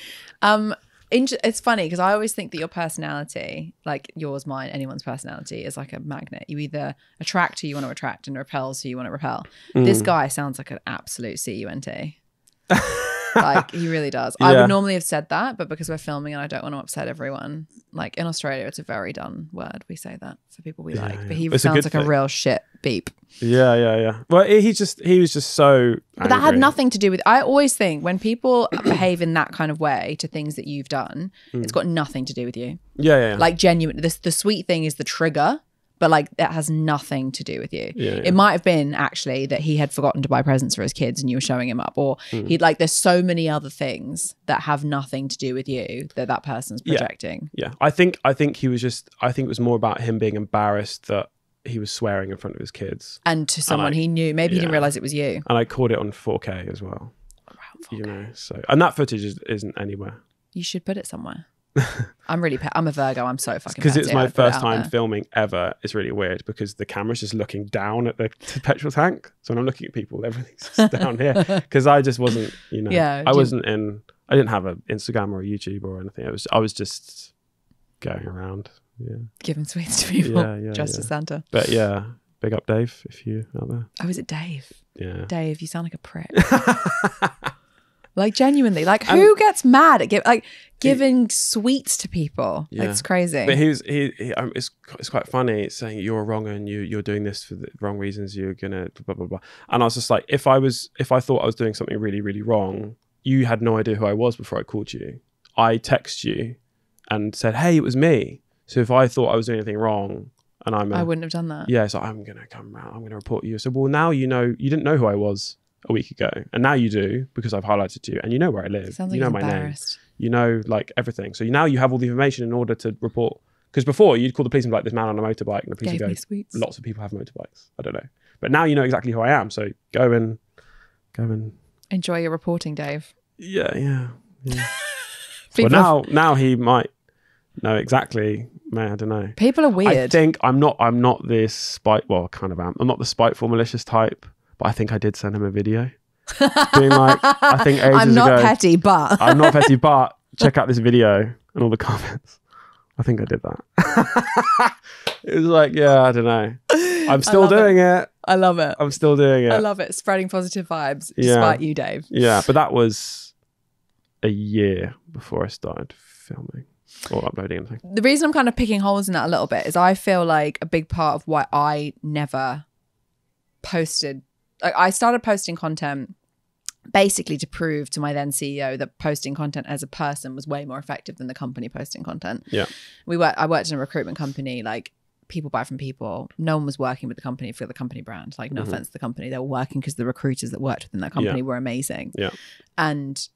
It's funny because I always think that your personality, like yours, mine, anyone's personality, is like a magnet. You either attract who you want to attract and repel who you want to repel. This guy sounds like an absolute CUNT. Like, he really does. I would normally have said that, but because we're filming and I don't want to upset everyone, like in Australia, it's a very done word. We say that for people we like. But he sounds like a real shit beep. Yeah. Well, he was just so But that had nothing to do with, I always think when people behave in that kind of way to things that you've done, it's got nothing to do with you. Yeah. Like genuine, the sweet thing is the trigger, but like that has nothing to do with you. It might have been actually that he had forgotten to buy presents for his kids and you were showing him up, or he'd like, there's so many other things that have nothing to do with you that person's projecting. Yeah. I think he was just, I think it was more about him being embarrassed that he was swearing in front of his kids. And to someone he knew. Maybe he didn't realize it was you. And I caught it on 4K as well. Wow, 4K. You know, so, and that footage isn't anywhere. You should put it somewhere. I'm a Virgo. I'm so fucking because it's my first time filming ever. It's really weird because the camera's just looking down at the petrol tank. So when I'm looking at people, everything's just down here because I just wasn't, you know, I didn't have an Instagram or a YouTube or anything. I was just going around, giving sweets to people, dressed as Santa. But yeah, big up Dave if you out there. Oh, is it Dave? Yeah, Dave, you sound like a prick. Like genuinely, like who gets mad at giving sweets to people? Like, it's crazy. But it's quite funny. It's saying you're wrong and you're doing this for the wrong reasons. You're gonna blah blah blah. And I was just like, if I thought I was doing something really really wrong, you had no idea who I was before I called you. I text you and said, hey, it was me. So if I thought I was doing anything wrong, and I wouldn't have done that. Yeah, so I'm gonna come around. I'm gonna report you. So well, now you know you didn't know who I was a week ago, and now you do because I've highlighted to you, and you know where I live. Sounds like you know my name. You know like everything. So now you have all the information in order to report. Because before you'd call the police and be like, this man on a motorbike, and the police would go, lots of people have motorbikes. I don't know, but now you know exactly who I am. So go and enjoy your reporting, Dave. Yeah. Well, now he might know exactly. Man, I don't know. People are weird. I think I'm not this well, kind of am. I'm not the spiteful, malicious type. But I think I did send him a video. Being like, I think ages I'm not ago, petty, but I'm not petty, but check out this video and all the comments. I think I did that. It was like, yeah, I don't know. I'm still doing it. I love it. I'm still doing it. I love it. Spreading positive vibes, despite you, Dave. Yeah, but that was a year before I started filming or uploading anything. The reason I'm kind of picking holes in that a little bit is I feel like a big part of why I never posted. Like, I started posting content basically to prove to my then CEO that posting content as a person was way more effective than the company posting content. Yeah. I worked in a recruitment company, like people buy from people. No one was working with the company for the company brand. Like, no offense to the company. They were working because the recruiters that worked within that company were amazing. Yeah. And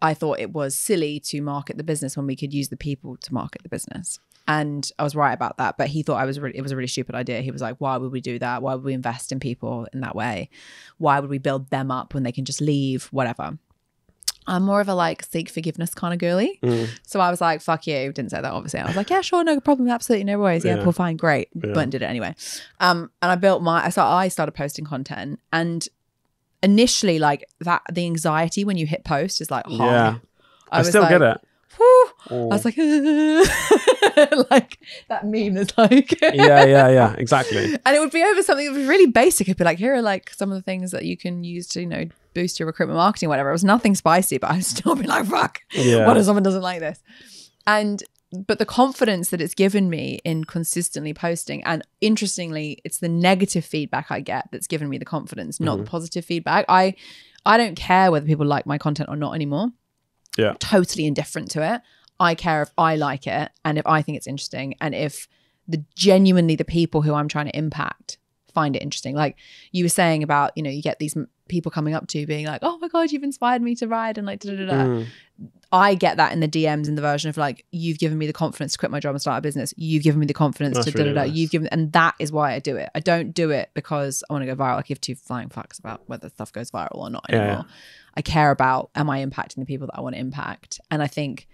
I thought it was silly to market the business when we could use the people to market the business. And I was right about that, but he thought it was a really stupid idea. He was like, why would we do that? Why would we invest in people in that way? Why would we build them up when they can just leave? Whatever. I'm more of a like seek forgiveness kind of girly. So I was like, fuck you. Didn't say that, obviously. I was like, yeah, sure, no problem. Absolutely, no worries. Yeah, cool, fine, great. But did it anyway. And I started posting content, and initially like that, the anxiety when you hit post is like high. Yeah. I still get it. I was like, like that meme is like, yeah, exactly. And it would be over something that was really basic. It'd be like, here are like some of the things that you can use to, you know, boost your recruitment marketing, whatever. It was nothing spicy, but I'd still be like, fuck, what if someone doesn't like this? But the confidence that it's given me in consistently posting, and interestingly, it's the negative feedback I get that's given me the confidence, not the positive feedback. I don't care whether people like my content or not anymore. Yeah. Totally indifferent to it. I care if I like it and if I think it's interesting and if genuinely the people who I'm trying to impact find it interesting. Like you were saying about, you know, you get these people coming up to you being like, oh my God, you've inspired me to ride and like da-da-da-da. I get that in the DMs in the version of like, you've given me the confidence to quit my job and start a business. You've given me the confidence to da-da-da. Nice. You've given, and that is why I do it. I don't do it because I want to go viral. I give two flying fucks about whether stuff goes viral or not anymore. Yeah. I care about, am I impacting the people that I want to impact? And I think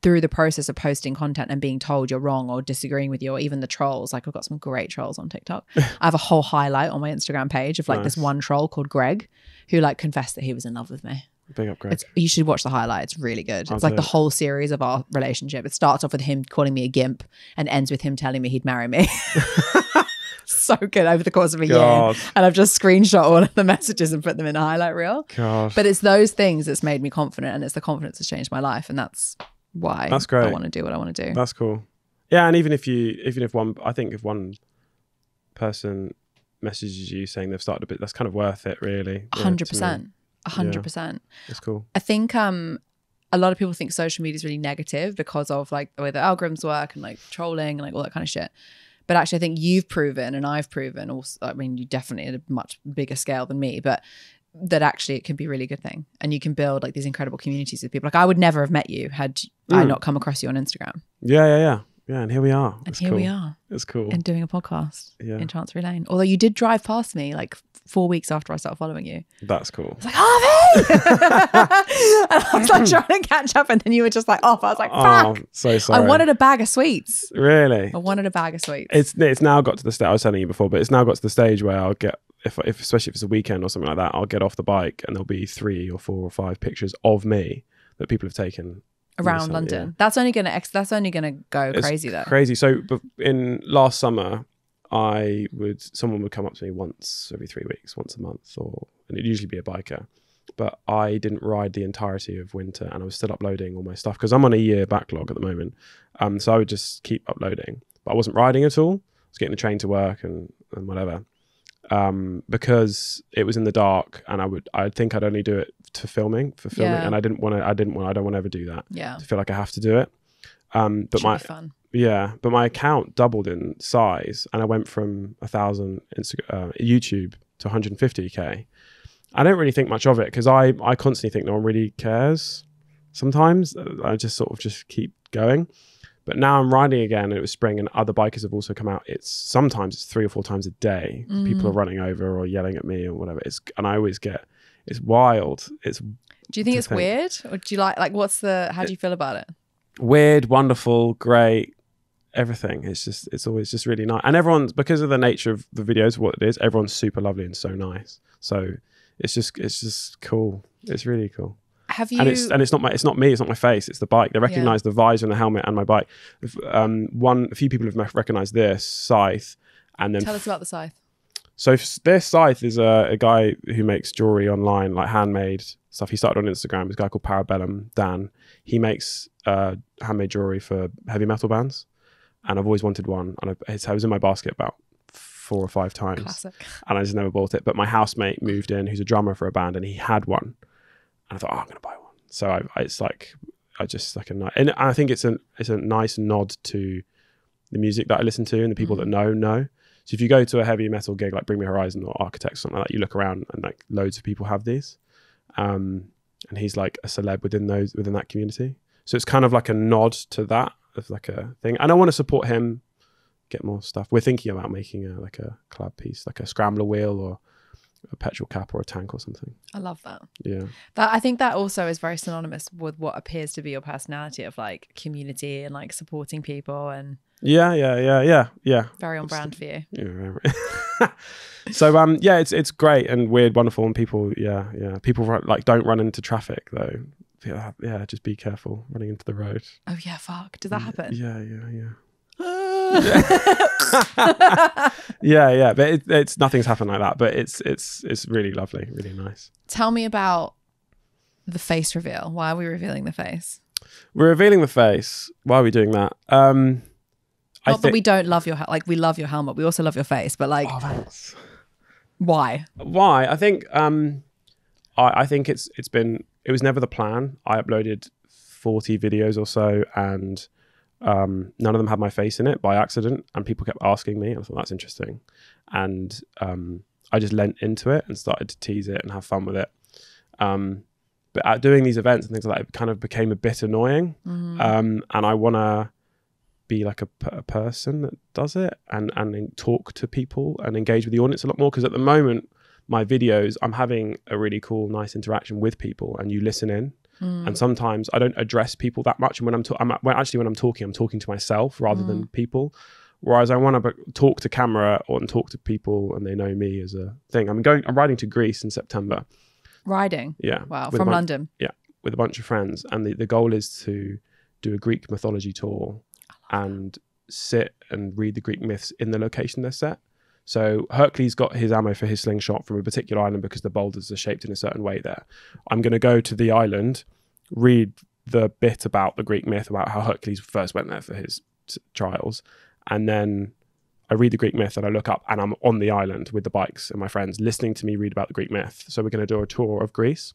through the process of posting content and being told you're wrong or disagreeing with you, or even the trolls, like I've got some great trolls on TikTok. I have a whole highlight on my Instagram page of like this one troll called Greg who like confessed that he was in love with me. Big up, Greg. You should watch the highlight. It's really good. It's like the whole series of our relationship. It starts off with him calling me a gimp and ends with him telling me he'd marry me. So good over the course of a year. And I've just screenshot all of the messages and put them in a highlight reel. God. But it's those things that's made me confident, and it's the confidence that's changed my life, and that's why that's great. I want to do what I want to do. That's cool. Yeah, and even if one person messages you saying they've started a bit, that's kind of worth it, really. 100%. 100%. That's cool. I think a lot of people think social media is really negative because of like the way the algorithms work and like trolling and like all that kind of shit. But actually, I think you've proven, and I've proven also, I mean, you definitely at a much bigger scale than me, but that actually it can be a really good thing. And you can build like these incredible communities with people. Like I would never have met you had I not come across you on Instagram. Yeah, and here we are. And here we are. It's cool. And doing a podcast in Chancery Lane. Although you did drive past me like 4 weeks after I started following you. That's cool. I was like, Harvey! And I was like trying to catch up, and then you were just like off. I was like, fuck. Oh, so sorry. I wanted a bag of sweets. Really? I wanted a bag of sweets. It's now got to the stage, I was telling you before, but it's now got to the stage where I'll get, if especially if it's a weekend or something like that, I'll get off the bike and there'll be 3 or 4 or 5 pictures of me that people have taken around London. Yeah. That's only gonna go crazy though. Crazy. So in last summer, someone would come up to me once every 3 weeks, once a month, and it'd usually be a biker. But I didn't ride the entirety of winter, and I was still uploading all my stuff because I'm on a year backlog at the moment. So I would just keep uploading, but I wasn't riding at all. I was getting the train to work and whatever. Because it was in the dark, and I think I'd only do it for filming, and I don't want to ever do that. Yeah. To feel like I have to do it. But Should be fun. Yeah, but my account doubled in size, and I went from 1,000 YouTube to 150k. I don't really think much of it because I constantly think no one really cares. Sometimes I just sort of just keep going. But now I'm riding again, and it was spring, and other bikers have also come out. Sometimes it's 3 or 4 times a day. People are running over or yelling at me or whatever. And I always get, it's wild. Do you think it's weird, or do you like how do you feel about it? Weird, wonderful, great, everything. It's always just really nice. And everyone's, because of the nature of the videos, what it is, everyone's super lovely and so nice. So it's just cool. It's really cool. Have you? And it's not me. It's not my face. It's the bike. They recognise the visor and the helmet and my bike. A few people have recognised this scythe, and then tell us about the scythe. So this scythe is a guy who makes jewelry online, like handmade stuff. He started on Instagram. He's a guy called Parabellum Dan. He makes handmade jewelry for heavy metal bands, and I've always wanted one. And it was in my basket about 4 or 5 times. Classic. And I just never bought it. But my housemate moved in, who's a drummer for a band, and he had one. And I thought, I'm going to buy one. So and I think it's a nice nod to the music that I listen to and the people that know. So if you go to a heavy metal gig like Bring Me Horizon or Architects or something like that, you look around and like loads of people have these. And he's like a celeb within that community. So it's kind of like a nod to that, of like a thing. And I want to support him, get more stuff. We're thinking about making a collab piece, like a scrambler wheel or a petrol cap or a tank or something. I love that. Yeah. I think that also is very synonymous with what appears to be your personality of like community and like supporting people and yeah. Very on brand for you. Yeah. So it's great and weird, wonderful, and people people don't run into traffic though. Yeah, just be careful running into the road. Oh yeah, fuck. Does that happen? Yeah. yeah, but it's nothing's happened like that, but it's really lovely, really nice. Tell me about the face reveal. Why are we revealing the face? We're revealing the face. Why are we doing that? Not that we don't love your we love your helmet, we also love your face, but like, oh, thanks. Why I think I think it was never the plan. I uploaded 40 videos or so, and none of them had my face in it by accident, and people kept asking me. I thought that's interesting, and I just lent into it and started to tease it and have fun with it. But at doing these events and things like that, it kind of became a bit annoying. And I want to be like a person that does it and talk to people and engage with the audience a lot more, because at the moment my videos, I'm having a really cool, nice interaction with people, and you listen in. And sometimes I don't address people that much. And when I'm talking, I'm talking to myself rather than people. Whereas I want to talk to camera and talk to people, and they know me as a thing. I'm riding to Greece in September. Riding? Yeah. Wow. From London? Yeah. With a bunch of friends. And the goal is to do a Greek mythology tour and sit and read the Greek myths in the location they're set. So Hercules got his ammo for his slingshot from a particular island because the boulders are shaped in a certain way there. I'm going to go to the island, read the bit about the Greek myth, about how Hercules first went there for his trials. And then I read the Greek myth and I look up and I'm on the island with the bikes and my friends listening to me read about the Greek myth. So we're going to do a tour of Greece.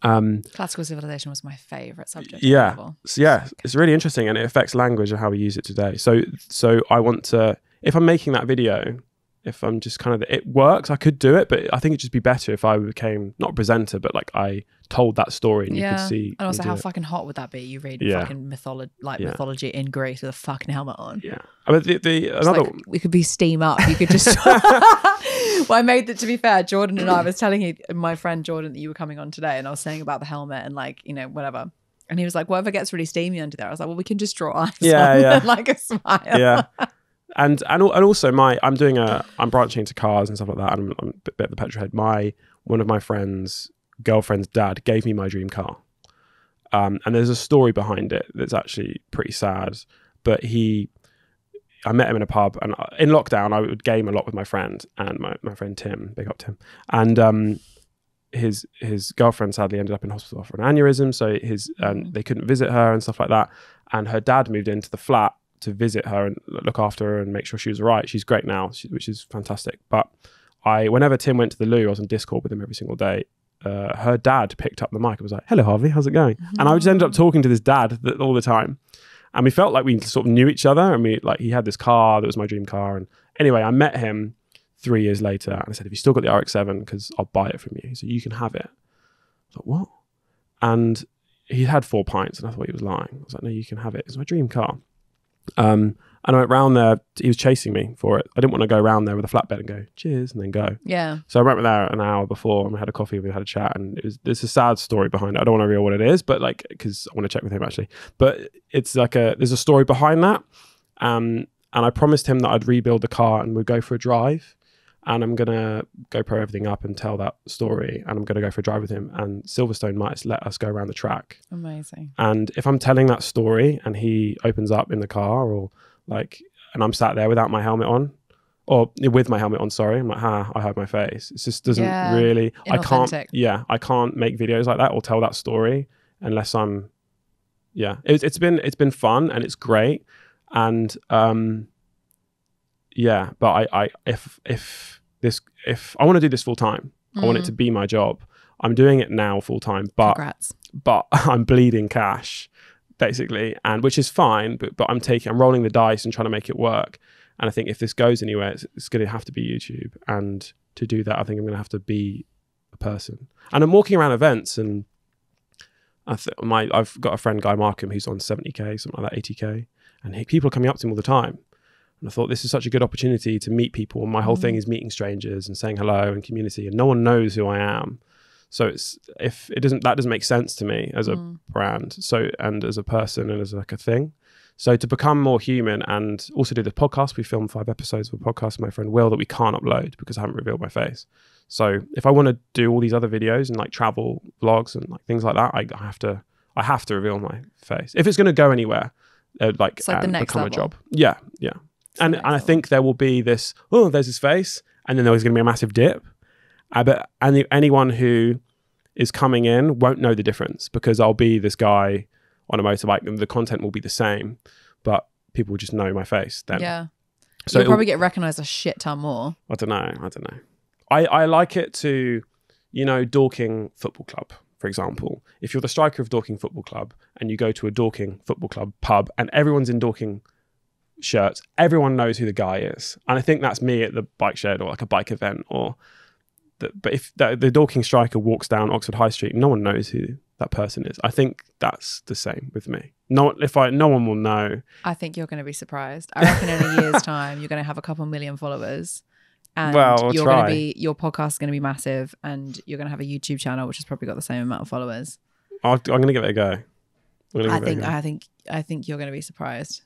Classical civilization was my favorite subject. Yeah. So yeah, it's really interesting, and it affects language and how we use it today. So I want to, if I'm making that video, if I'm just kind of, it works, I could do it, but I think it'd just be better if I became not a presenter, but like I told that story and you could see. And also, how fucking hot would that be? You read fucking mythology in Greece with a fucking helmet on. Yeah. I mean, another like, we could be steam up. You could just. Well, I made that, to be fair, Jordan and I was telling my friend Jordan that you were coming on today, and I was saying about the helmet and like, you know, whatever. And he was like, whatever gets really steamy under there. I was like, well, we can just draw eyes on like a smile. Yeah. And also I'm branching into cars and stuff like that. And I'm a bit of the petrol head. One of my friend's girlfriend's dad gave me my dream car. And there's a story behind it that's actually pretty sad. But I met him in a pub, and in lockdown, I would game a lot with my friend and my friend Tim, big up Tim. And his girlfriend sadly ended up in hospital for an aneurysm. So they couldn't visit her and stuff like that. And her dad moved into the flat to visit her and look after her and make sure she was all right. She's great now, which is fantastic. But whenever Tim went to the loo, I was on Discord with him every single day. Her dad picked up the mic and was like, "Hello, Harvey, how's it going?" And I would just end up talking to this dad all the time. And we felt like we sort of knew each other, and he had this car that was my dream car. And anyway, I met him 3 years later, and I said, "Have you still got the RX-7? Because I'll buy it from you." He said, "You can have it." I thought, "What?" And he had 4 pints, and I thought he was lying. I was like, "No, you can have it. It's my dream car." And I went round there. He was chasing me for it. I didn't want to go round there with a flatbed and go, "Cheers," and then go. Yeah. So I went there an hour before, and we had a coffee, and we had a chat, and there's a sad story behind it. I don't want to reveal what it is, but because I want to check with him actually. But it's there's a story behind that. And I promised him that I'd rebuild the car and we'd go for a drive. And I'm going to GoPro everything up and tell that story. And I'm going to go for a drive with him. And Silverstone might let us go around the track. Amazing. And if I'm telling that story and he opens up in the car and I'm sat there without my helmet on, or with my helmet on, sorry, I'm like, I hide my face. It just doesn't really, I can't make videos like that or tell that story unless I'm, it's been fun and it's great. And, but if I want to do this full time, I want it to be my job. I'm doing it now full time, but I'm bleeding cash basically, and which is fine, but I'm rolling the dice and trying to make it work. And I think if this goes anywhere, it's going to have to be YouTube. And to do that, I think I'm going to have to be a person. And I'm walking around events, and I've got a friend, Guy Markham, who's on 70k, something like that, 80k, and people are coming up to him all the time. And I thought this is such a good opportunity to meet people. And my whole thing is meeting strangers and saying hello and community, and no one knows who I am. So that doesn't make sense to me as a brand. So, and as a person and as like a thing. So to become more human and also do the podcast, we filmed 5 episodes of a podcast with my friend Will that we can't upload because I haven't revealed my face. So if I want to do all these other videos and like travel vlogs and like things like that, I have to reveal my face. If it's going to go anywhere, it's like the next become level. A job. Yeah. And I think there will be this, there's his face, and then there's going to be a massive dip. But anyone who is coming in won't know the difference because I'll be this guy on a motorbike and the content will be the same, but people will just know my face then. Yeah. So you'll probably get recognized a shit ton more. I don't know. I like it to, Dorking Football Club, for example, if you're the striker of Dorking Football Club and you go to a Dorking Football Club pub and everyone's in Dorking shirts, everyone knows who the guy is. And I think that's me at the bike shed or like a bike event. But if the Dorking striker walks down Oxford High Street, no one knows who that person is. I think that's the same with me. No one will know. I think you're going to be surprised. I reckon in a year's time, you're going to have a couple million followers. And Well, we'll your podcast is going to be massive, and you're going to have a YouTube channel which has probably got the same amount of followers. I'm going to give it a go. I think you're going to be surprised.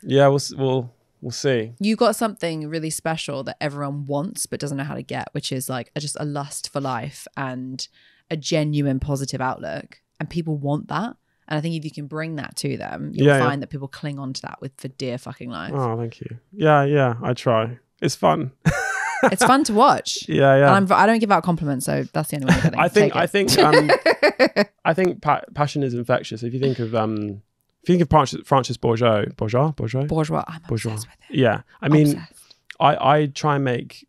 Yeah, we'll see. You got something really special that everyone wants but doesn't know how to get, which is like just a lust for life and a genuine positive outlook, and people want that. And I think if you can bring that to them, you'll find that people cling on to that for dear fucking life. Oh, thank you. Yeah, I try. It's fun. It's fun to watch. Yeah. And I don't give out compliments, so that's the only way I'm getting. I think passion is infectious. If you think of Francis Bourgeois. I'm obsessed with it. Yeah, I mean, I try and make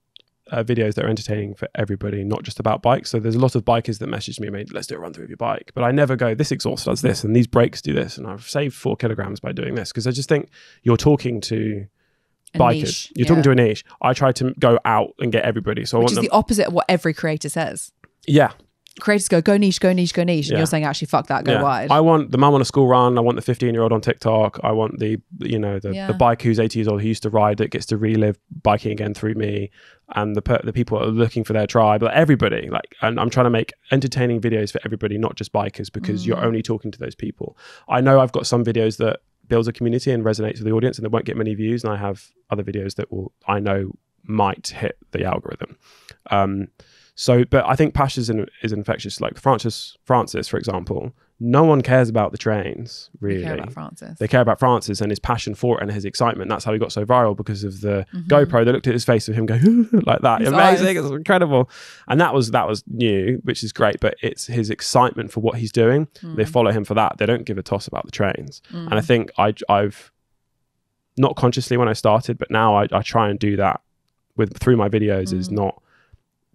videos that are entertaining for everybody, not just about bikes. So there's a lot of bikers that message me, mate, let's do a run through of your bike. But I never go, this exhaust does this and these brakes do this, and I've saved 4 kilograms by doing this, because I just think you're talking to bikers. Niche, you're talking to a niche. I try to go out and get everybody. So which is the opposite of what every creator says. Yeah. Creators go niche, go niche, go niche. And you're saying, actually, fuck that, go wide. I want the mum on a school run. I want the 15-year-old on TikTok. I want the bike who's 80 years old who used to ride that gets to relive biking again through me, and the people that are looking for their tribe. Like everybody. And I'm trying to make entertaining videos for everybody, not just bikers, because you're only talking to those people. I know I've got some videos that builds a community and resonates with the audience, and they won't get many views, and I have other videos that I know might hit the algorithm. But I think passion is infectious. Like Francis, for example, no one cares about the trains, really. They care about Francis. They care about Francis and his passion for it and his excitement. That's how he got so viral, because of the GoPro. They looked at his face of him going like that. His amazing, eyes. It's incredible. And that was new, which is great, but it's his excitement for what he's doing. They follow him for that. They don't give a toss about the trains. And I think I've, not consciously when I started, but now I try and do that through my videos, is not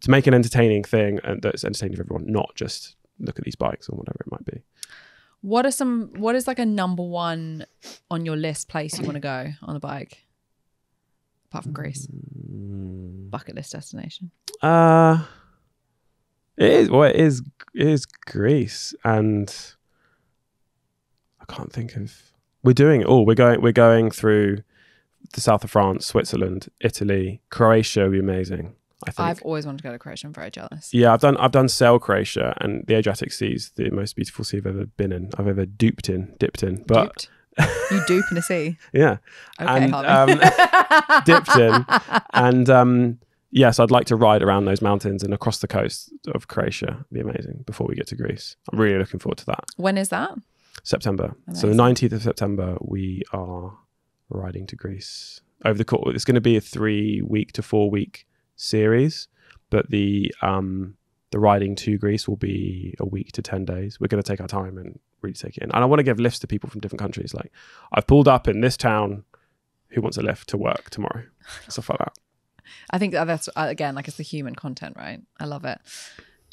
to make an entertaining thing and that's entertaining for everyone, not just look at these bikes or whatever it might be. What is like a number one on your list place you want to go on a bike? Apart from Greece. Bucket list destination. It is Greece, and I can't think of, we're doing it all. We're going through the south of France, Switzerland, Italy, Croatia would be amazing. I think. I've always wanted to go to Croatia. I'm very jealous. Yeah, I've done sail Croatia, and the Adriatic Sea is the most beautiful sea I've ever been in. I've ever dipped in. But you dupe in a sea? Yeah. Okay, and, dipped in, and yes, I'd like to ride around those mountains and across the coast of Croatia. It'd be amazing before we get to Greece. I'm really looking forward to that. When is that? September. Amazing. So the 19th of September, we are riding to Greece over the course. It's going to be a 3-week to 4-week series, but the riding to Greece will be a week to 10 days. We're going to take our time and really take it in. And I want to give lifts to people from different countries. Like, I've pulled up in this town, who wants a lift to work tomorrow? Stuff like that. I think that's, again, like, it's the human content, right? I love it.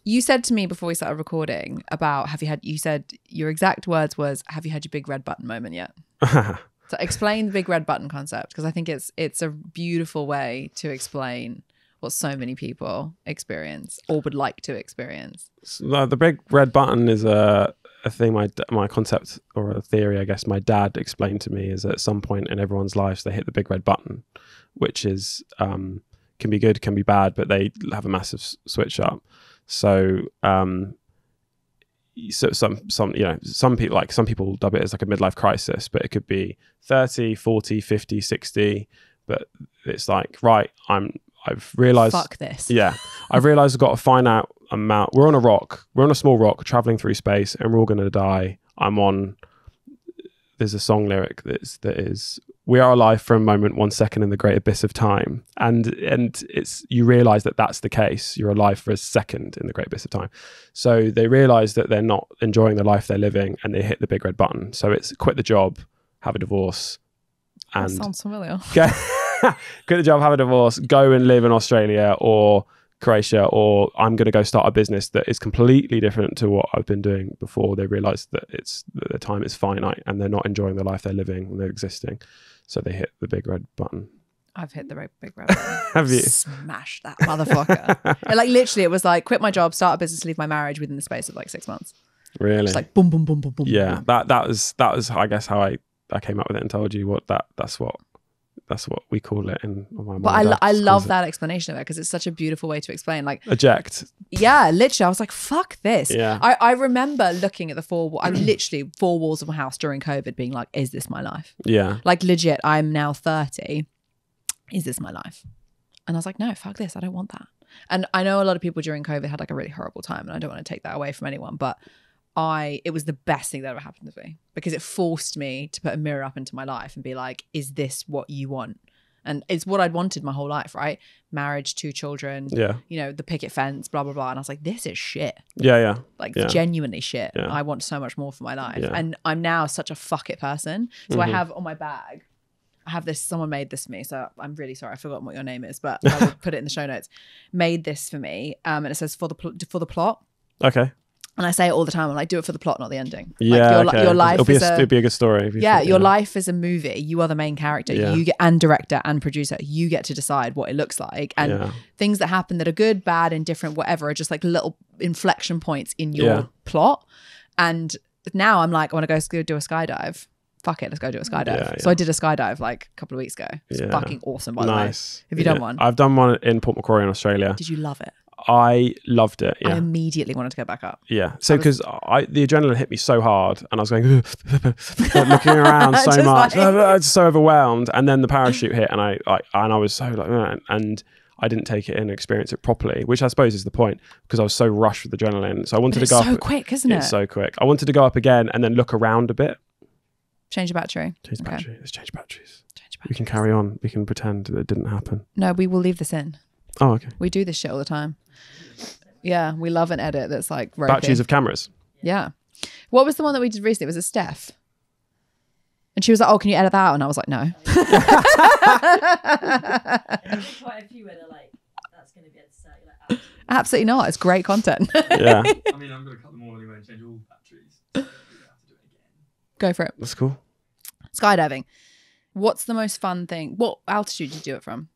You said to me before we started recording about, you said your exact words was, have you had your big red button moment yet? So explain the big red button concept, because I think it's a beautiful way to explain what so many people experience or would like to experience. So the big red button is a thing, my concept, or a theory, I guess, my dad explained to me, is at some point in everyone's lives they hit the big red button, which is can be good, can be bad, but they have a massive switch up. So so some people dub it as like a midlife crisis, but it could be 30, 40, 50, 60, but it's like, right, I've realized, fuck this. Yeah. I've realized I've got to find out amount. We're on a small rock traveling through space, and we're all going to die. There's a song lyric that is, we are alive for a moment, 1 second in the great abyss of time. And you realize that that's the case. You're alive for a second in the great abyss of time. So they realize that they're not enjoying the life they're living, and they hit the big red button. So it's quit the job, have a divorce. And that sounds familiar. Quit the job, have a divorce, go and live in Australia, or Croatia, or I'm going to go start a business that is completely different to what I've been doing before. They realize that the time is finite and they're not enjoying the life they're living and they're existing. So they hit the big red button. I've hit the big red button. Have you? Smashed that motherfucker. Like literally, it was like quit my job, start a business, leave my marriage within the space of like 6 months. Really? Just like boom, boom, boom, boom, boom. Yeah, boom. that was I guess how I came up with it and told you what that's what we call it in my. But I love that explanation of it because it's such a beautiful way to explain. Like eject. Yeah, literally, I was like, fuck this. Yeah. I remember looking at I literally 4 walls of my house during COVID, being like, is this my life? Yeah. Like legit, I'm now 30. Is this my life? And I was like, no, fuck this. I don't want that. And I know a lot of people during COVID had like a really horrible time, and I don't want to take that away from anyone, but it was the best thing that ever happened to me because it forced me to put a mirror up into my life and be like, is this what you want? And it's what I'd wanted my whole life, right? Marriage, 2 children, you know, the picket fence, blah, blah, blah. And I was like, this is shit. Yeah. Like genuinely shit. Yeah. I want so much more for my life. Yeah. And I'm now such a fuck it person. So I have on my bag, I have this, someone made this for me. So I'm really sorry. I've forgotten what your name is, but I will put it in the show notes. Made this for me. And it says for the plot. Okay. And I say it all the time. I'm like, do it for the plot, not the ending. Yeah, like your life it'll be a good story. Your life is a movie. You are the main character. Yeah. You get and director and producer. You get to decide what it looks like. And things that happen that are good, bad, indifferent, whatever, are just like little inflection points in your plot. And now I'm like, I want to go do a skydive. Fuck it, let's go do a skydive. So I did a skydive like a couple of weeks ago. It's fucking awesome, by the way. Have you done one? I've done one in Port Macquarie in Australia. Did you love it? I loved it. Yeah. I immediately wanted to go back up. Yeah. So because the adrenaline hit me so hard and I was going looking around so much. I was so overwhelmed. And then the parachute hit and I was so like, and I didn't take it in and experience it properly, which I suppose is the point because I was so rushed with adrenaline. So I wanted to go up. It's so quick, isn't it? It's so quick. I wanted to go up again and then look around a bit. Change the battery. Change the battery. Let's change batteries. We can carry on. We can pretend that it didn't happen. No, we will leave this in. Oh, okay. We do this shit all the time. Yeah, we love an edit that's like ropey. Batteries of cameras. Yeah. What was the one that we did recently? It was a Steph. And she was like, oh, can you edit that out? And I was like, no. Quite a few where they're like, that's going to be edited out. Like, absolutely not. It's great content. Yeah. I mean, I'm going to cut them all anyway and change all the batteries. So have to do it again. Go for it. That's cool. Skydiving. What's the most fun thing? What altitude did you do it from?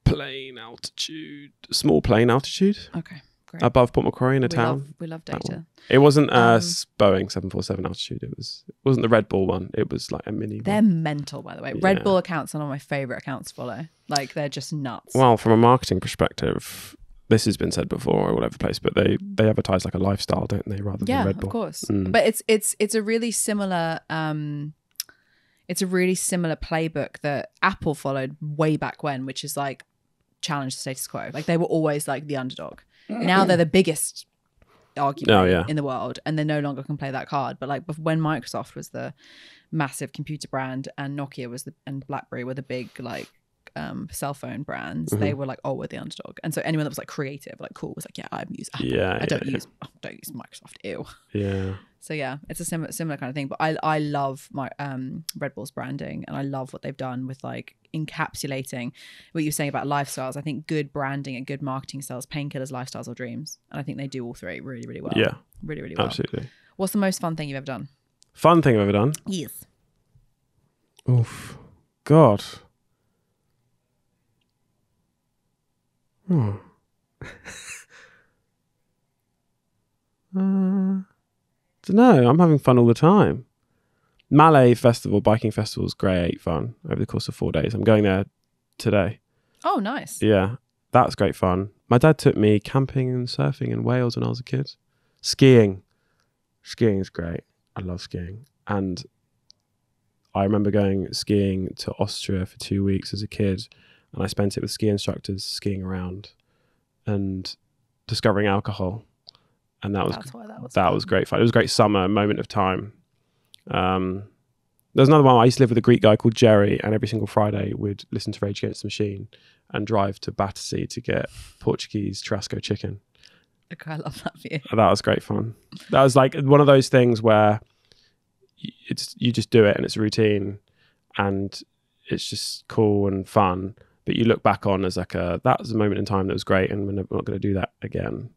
Plane altitude. Small plane altitude. Okay, great. Above Port Macquarie in a town. We love data. It wasn't Boeing 747 altitude. It wasn't the Red Bull one. It was like a mini They're one. mental, by the way. Red Bull accounts are one of my favorite accounts to follow. Like they're just nuts. Well, from a marketing perspective, this has been said before all over the place, but they advertise like a lifestyle, don't they, rather than Red Bull? Yeah, of course. But it's a really similar playbook that Apple followed way back when, which is like challenge the status quo. Like they were always like the underdog. Now they're the biggest argument in the world, and they no longer can play that card. But like when Microsoft was the massive computer brand and Nokia and BlackBerry were the big like cell phone brands, they were like, oh, we're the underdog. And so anyone that was like creative, like cool, was like, yeah, I use Apple. I don't use Microsoft. Ew. Yeah. So yeah, it's a similar kind of thing. But I love my Red Bull's branding, and I love what they've done with like encapsulating what you were saying about lifestyles. I think good branding and good marketing sells painkillers, lifestyles, or dreams. And I think they do all three really, really well. Yeah. Really, really well. Absolutely. What's the most fun thing you've ever done? Fun thing I've ever done? Yes. Oof. God. Don't know. I'm having fun all the time. Malay Festival, biking festival is great fun over the course of 4 days. I'm going there today. Oh, nice. Yeah, that's great fun. My dad took me camping and surfing in Wales when I was a kid. Skiing. Skiing is great. I love skiing. And I remember going skiing to Austria for 2 weeks as a kid, and I spent it with ski instructors skiing around and discovering alcohol. And that was great fun. It was a great summer moment of time. There's another one. I used to live with a Greek guy called Jerry, and every single Friday we'd listen to Rage Against the Machine and drive to Battersea to get Portuguese churrasco chicken. Okay, I love that for you. That was great fun. That was like one of those things where you just do it and it's routine and it's just cool and fun. but you look back on as like that was a moment in time that was great, and we're not going to do that again.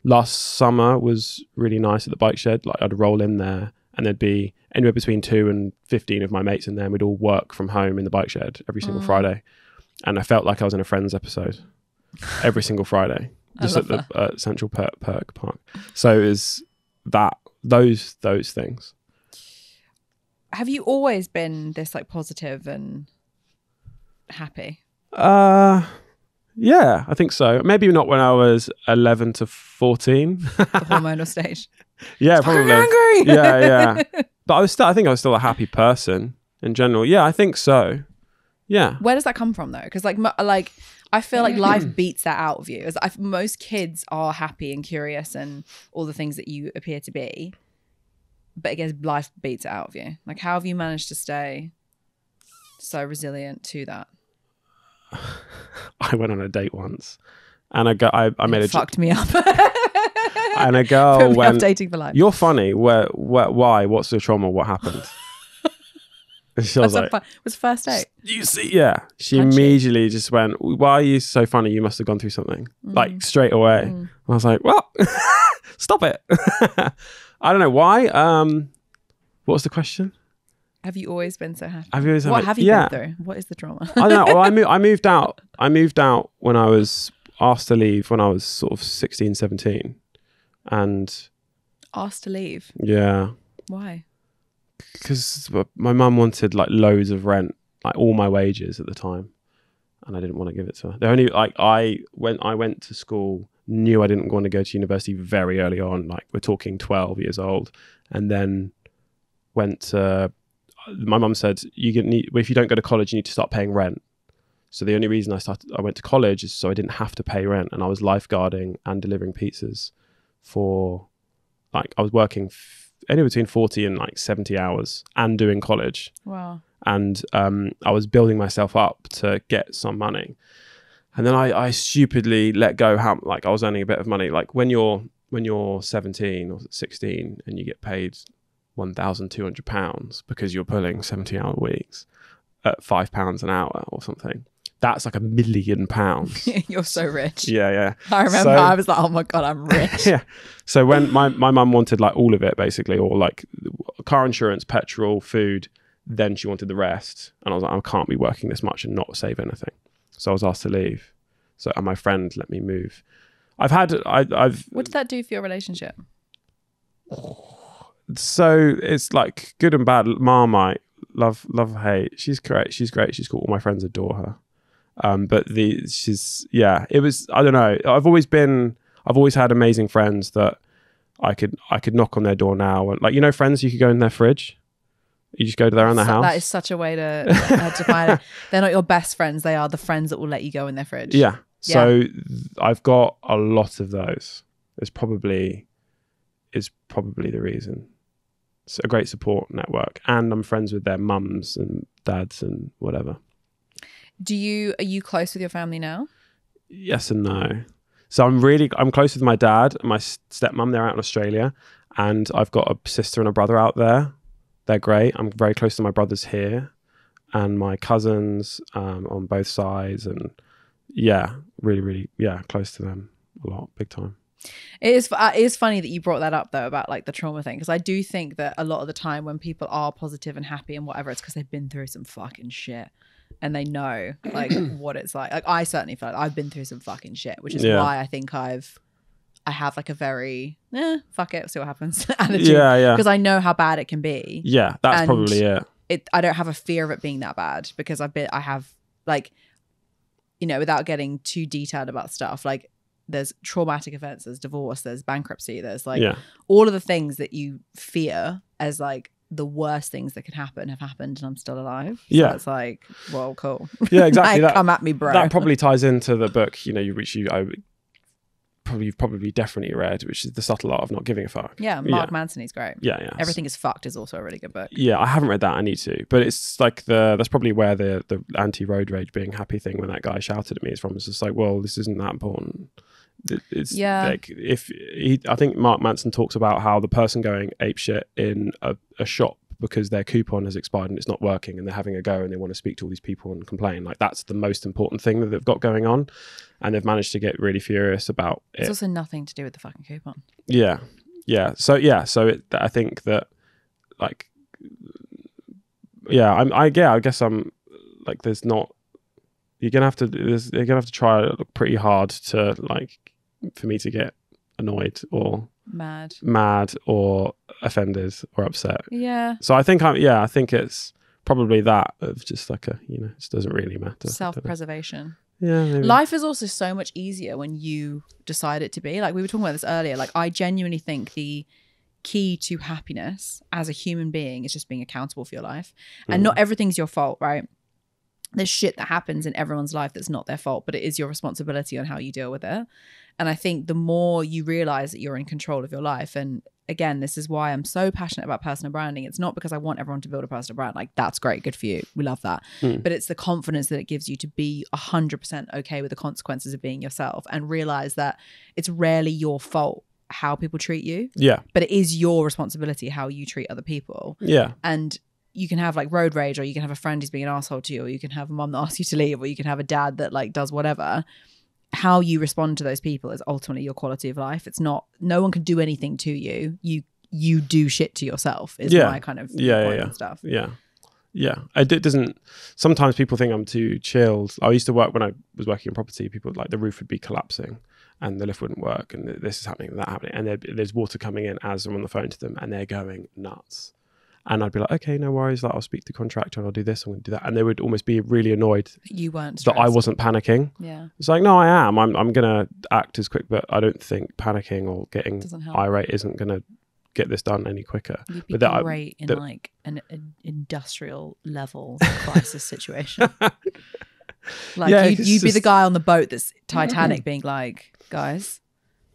Last summer was really nice at the bike shed. Like I'd roll in there and there'd be anywhere between 2 and 15 of my mates in there, and we'd all work from home in the bike shed every single Friday. And I felt like I was in a Friends episode every single Friday, just at the Central Perk Park. So it was those things. Have you always been this like positive and happy? Yeah, I think so. Maybe not when I was 11 to 14. The hormonal stage. Yeah, probably. Angry. Yeah. But I think I was still a happy person in general. Yeah, I think so. Yeah. Where does that come from though? Because like I feel like life beats that out of you. As most kids are happy and curious and all the things that you appear to be, but I guess life beats it out of you. Like, how have you managed to stay so resilient to that? I went on a date once, and I made It fucked me up. and a girl Put me went, off dating for life. "You're funny. Why? What's the trauma? What happened?" And she was like, was first date. "You see, yeah." She Punchy. immediately just went, "Why are you so funny? You must have gone through something." Like straight away. And I was like, "Well, stop it." I don't know why. What's the question? Have you always been so happy? Have you always What have you been through? What is the trauma? I don't know. Well, I moved out. I moved out when I was asked to leave when I was sort of 16, 17. And Asked to leave. yeah, Why? because my mum wanted like loads of rent, like all my wages at the time, and I didn't want to give it to her. The only like when I went to school, knew I didn't want to go to university very early on. Like we're talking 12 years old, and then went to. My mum said, if you don't go to college, you need to start paying rent. So the only reason I went to college is so I didn't have to pay rent. And I was lifeguarding and delivering pizzas for, like, I was working anywhere between 40 and like 70 hours and doing college. Wow. And I was building myself up to get some money. And then I stupidly let go how, like, I was earning a bit of money. Like when you're 17 or 16 and you get paid £1,200 because you're pulling 70-hour weeks at £5 an hour or something. That's like £1 million. You're so rich. Yeah. I remember I was like, oh my God, I'm rich. Yeah. So when my mum wanted like all of it basically, or like car insurance, petrol, food, then she wanted the rest. And I was like, I can't be working this much and not save anything. So I was asked to leave. So and my friend let me move. I've What did that do for your relationship? So it's like good and bad. Marmite, love, hate. She's great. She's cool. All my friends adore her. But it was, I don't know. I've always had amazing friends that I could knock on their door now. And like, you know, friends, you could go in their fridge. You just go to their house. That is such a way to define it. They're not your best friends. They are the friends that will let you go in their fridge. Yeah. So I've got a lot of those. It's probably the reason. It's a great support network, and I'm friends with their mums and dads and whatever. Are you close with your family now? Yes and no. So I'm close with my dad and my stepmom. They're out in Australia, and I've got a sister and a brother out there. They're great. I'm very close to my brothers here, and my cousins on both sides, and really close to them a lot, big time. It is funny that you brought that up though about like the trauma thing, because I do think that a lot of the time when people are positive and happy and whatever, it's because they've been through some fucking shit and they know like what it's like. Like I certainly feel like I've been through some fucking shit, which is why I think I have like a very fuck it, see what happens attitude. Yeah. Because I know how bad it can be. Yeah, that's probably it. I don't have a fear of it being that bad because I have like, you know, without getting too detailed about stuff, like there's traumatic events, there's divorce, there's bankruptcy, there's like all of the things that you fear as like the worst things that could happen have happened, and I'm still alive. So it's like, well, cool. Yeah, exactly. Like, come at me, bro. That probably ties into the book, you know, you've probably definitely read, which is The Subtle Art of Not Giving a Fuck. Yeah, Mark Manson, he's great. Yeah. Everything is Fucked is also a really good book. Yeah, I haven't read that. I need to. But it's like that's probably where the anti-road rage being happy thing when that guy shouted at me is from. It's just like, well, this isn't that important. It's like I think Mark Manson talks about how the person going apeshit in a shop because their coupon has expired and it's not working, and they're having a go and they want to speak to all these people and complain. Like, that's the most important thing that they've got going on, and they've managed to get really furious about it. It's also nothing to do with the fucking coupon. Yeah. I think that, like, I guess I'm like, there's not, you're gonna have to try pretty hard to, like, for me to get annoyed or mad or offended or upset. Yeah. So I think I think it's probably that of just like a, it just doesn't really matter. Self-preservation. Yeah. Maybe. Life is also so much easier when you decide it to be. Like, we were talking about this earlier. Like, I genuinely think the key to happiness as a human being is just being accountable for your life. And not everything's your fault, right? There's shit that happens in everyone's life that's not their fault, but it is your responsibility on how you deal with it. And I think the more you realize that you're in control of your life, and again, this is why I'm so passionate about personal branding. It's not because I want everyone to build a personal brand. Like, that's great. Good for you. We love that. But it's the confidence that it gives you to be 100% okay with the consequences of being yourself, and realize that it's rarely your fault how people treat you. Yeah. But it is your responsibility how you treat other people. Yeah. And you can have like road rage, or you can have a friend who's being an asshole to you, or you can have a mum that asks you to leave, or you can have a dad that like does whatever. How you respond to those people is ultimately your quality of life. It's not, no one can do anything to you. You do shit to yourself is my kind of point and stuff. Yeah. It doesn't, sometimes people think I'm too chilled. I used to work, when I was working in property, people, like, the roof would be collapsing and the lift wouldn't work and this is happening and that happening, and there's water coming in as I'm on the phone to them and they're going nuts. And I'd be like, okay, no worries. Like, I'll speak to the contractor and I'll do this, I'm going to do that. And they would almost be really annoyed you weren't stressed. that I wasn't panicking. Yeah. It's like, no, I am. I'm going to act as quick, but I don't think panicking or getting irate isn't going to get this done any quicker. You'd be great in like an industrial level crisis situation. Like, you'd be the guy on the boat that's Titanic being like, guys,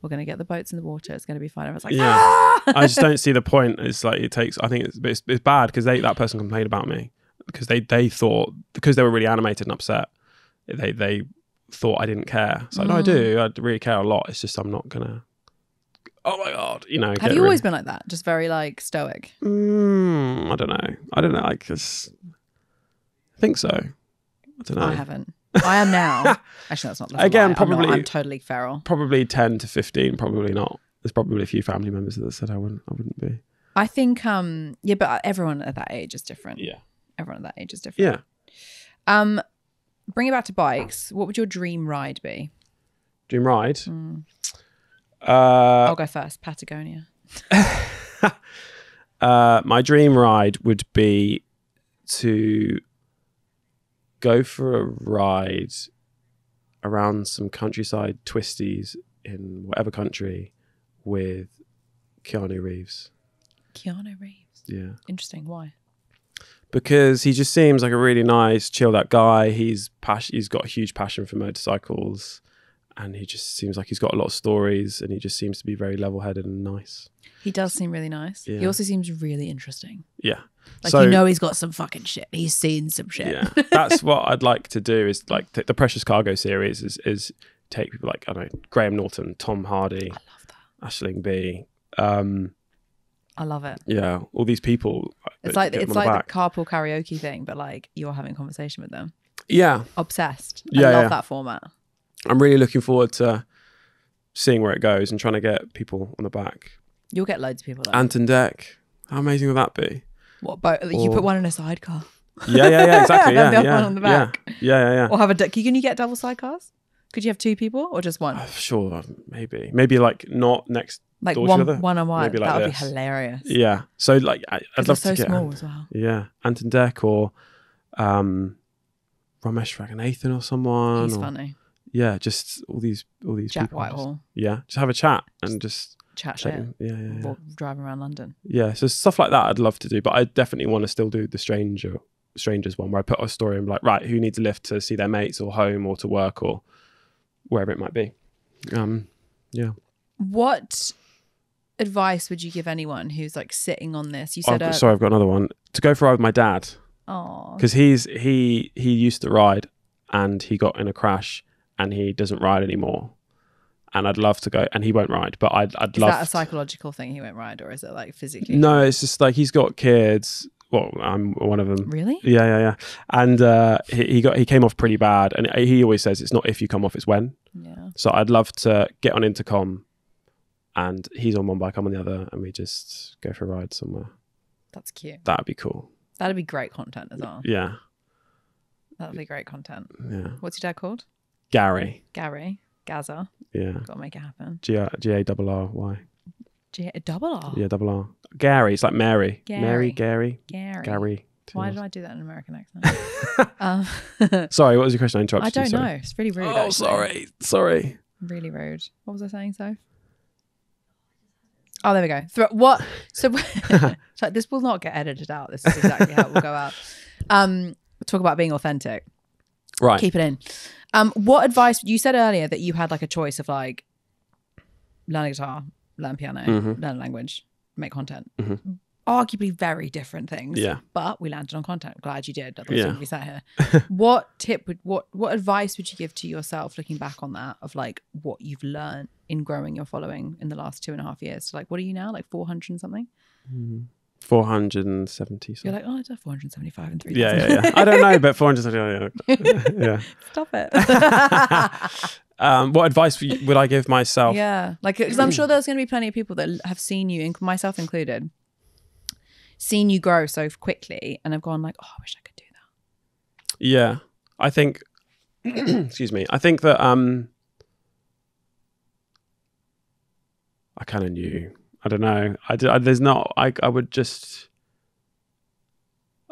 we're going to get the boats in the water. It's going to be fine. I was like, I just don't see the point. It's like, I think it's bad because that person complained about me because they thought, because they were really animated and upset, they thought I didn't care. So no, I do. I really care a lot. It's just, I'm not going to, oh my God, Have you always been like that? Just very like stoic? I don't know. Like, I think so. I don't know. I haven't. I am now. Actually, that's not the again. lie. Probably, I'm totally feral. Probably 10 to 15. Probably not. There's probably a few family members that said I wouldn't be. I think, but everyone at that age is different. Yeah. Everyone at that age is different. Yeah. Bring it back to bikes. What would your dream ride be? Dream ride? I'll go first. Patagonia. My dream ride would be to go for a ride around some countryside twisties in whatever country with Keanu Reeves. Keanu Reeves? Yeah. Interesting. Why? Because he just seems like a really nice, chilled out guy. He's got a huge passion for motorcycles, and he just seems like he's got a lot of stories, and he just seems to be very level-headed and nice. He does seem really nice. Yeah. He also seems really interesting. Yeah. Like, so, he's got some fucking shit. He's seen some shit. Yeah. That's what I'd like to do, is like the Precious Cargo series is take people like, I don't know, Graham Norton, Tom Hardy. I love that. Aisling B. I love it. Yeah. All these people. It's like the carpool karaoke thing, but like you're having a conversation with them. Yeah. Obsessed. Yeah, I love that format. I'm really looking forward to seeing where it goes and trying to get people on the back. You'll get loads of people. Anton Deck. How amazing would that be? What boat? You put one in a sidecar. Yeah, exactly. Yeah, the other one on the back. Yeah. Or have a. Can you get double sidecars? Could you have two people or just one? Sure, maybe like not next like door one to the other. One on one. Maybe like that would this. be hilarious. Yeah. So like, I'd love to get small as well. Yeah, Anton Deck or Ramesh Raghunathan or someone. He's funny. Yeah, just all these Jack people. Whitehall. Just have a chat and just chat shit. Yeah. Driving around London. Yeah, so stuff like that I'd love to do, but I definitely want to still do the strangers one where I put a story and be like, right, who needs a lift to see their mates or home or to work or wherever it might be. Yeah. What advice would you give anyone who's like sitting on this? You said sorry, I've got another one. To go for a ride with my dad. Oh. Because he used to ride and he got in a crash and he doesn't ride anymore. and I'd love to go. And he won't ride, but I'd Is love. that a psychological thing? He won't ride, or is it like physically? No, it's just like he's got kids. Well, I'm one of them. Really? Yeah. And he came off pretty bad, and he always says it's not if you come off, it's when. Yeah. So I'd love to get on intercom, and he's on one bike, I'm on the other, and we just go for a ride somewhere. That's cute. That'd be cool. That'd be great content as well. Yeah. That'd be great content. Yeah. What's your dad called? Gary. Gaza. Yeah. Gotta make it happen. G-A-R-R-Y. Double R. Yeah, double R. Gary. It's like Mary. Gary. Mary, Gary. Gary. Why did I do that in an American accent? Sorry, what was your question? I interrupted I don't you. know. Sorry. It's really rude. Oh, actually. sorry. Really rude. What was I saying, Soph? Oh, there we go. What? So, so this will not get edited out. This is exactly how it will go out. We'll talk about being authentic. Right. Keep it in. What advice? You said earlier that you had like a choice of like learn a guitar, learn piano, learn a language, make content. Arguably very different things. Yeah. But we landed on content. Glad you did. Otherwise Yeah. we wouldn't be sat here. What advice would you give to yourself looking back on that of like what you've learned in growing your following in the last 2.5 years? So like what are you now? Like 400 and something? 470 something. You're like, oh, I did 475 and 3,000. Yeah. I don't know, but 470. Yeah. Stop it. What advice would I give myself? Yeah. Like, because I'm sure there's going to be plenty of people that have seen you, myself included, seen you grow so quickly and have gone like, oh, I wish I could do that. Yeah. I think, excuse me. I think that I kind of knew. I don't know. Advice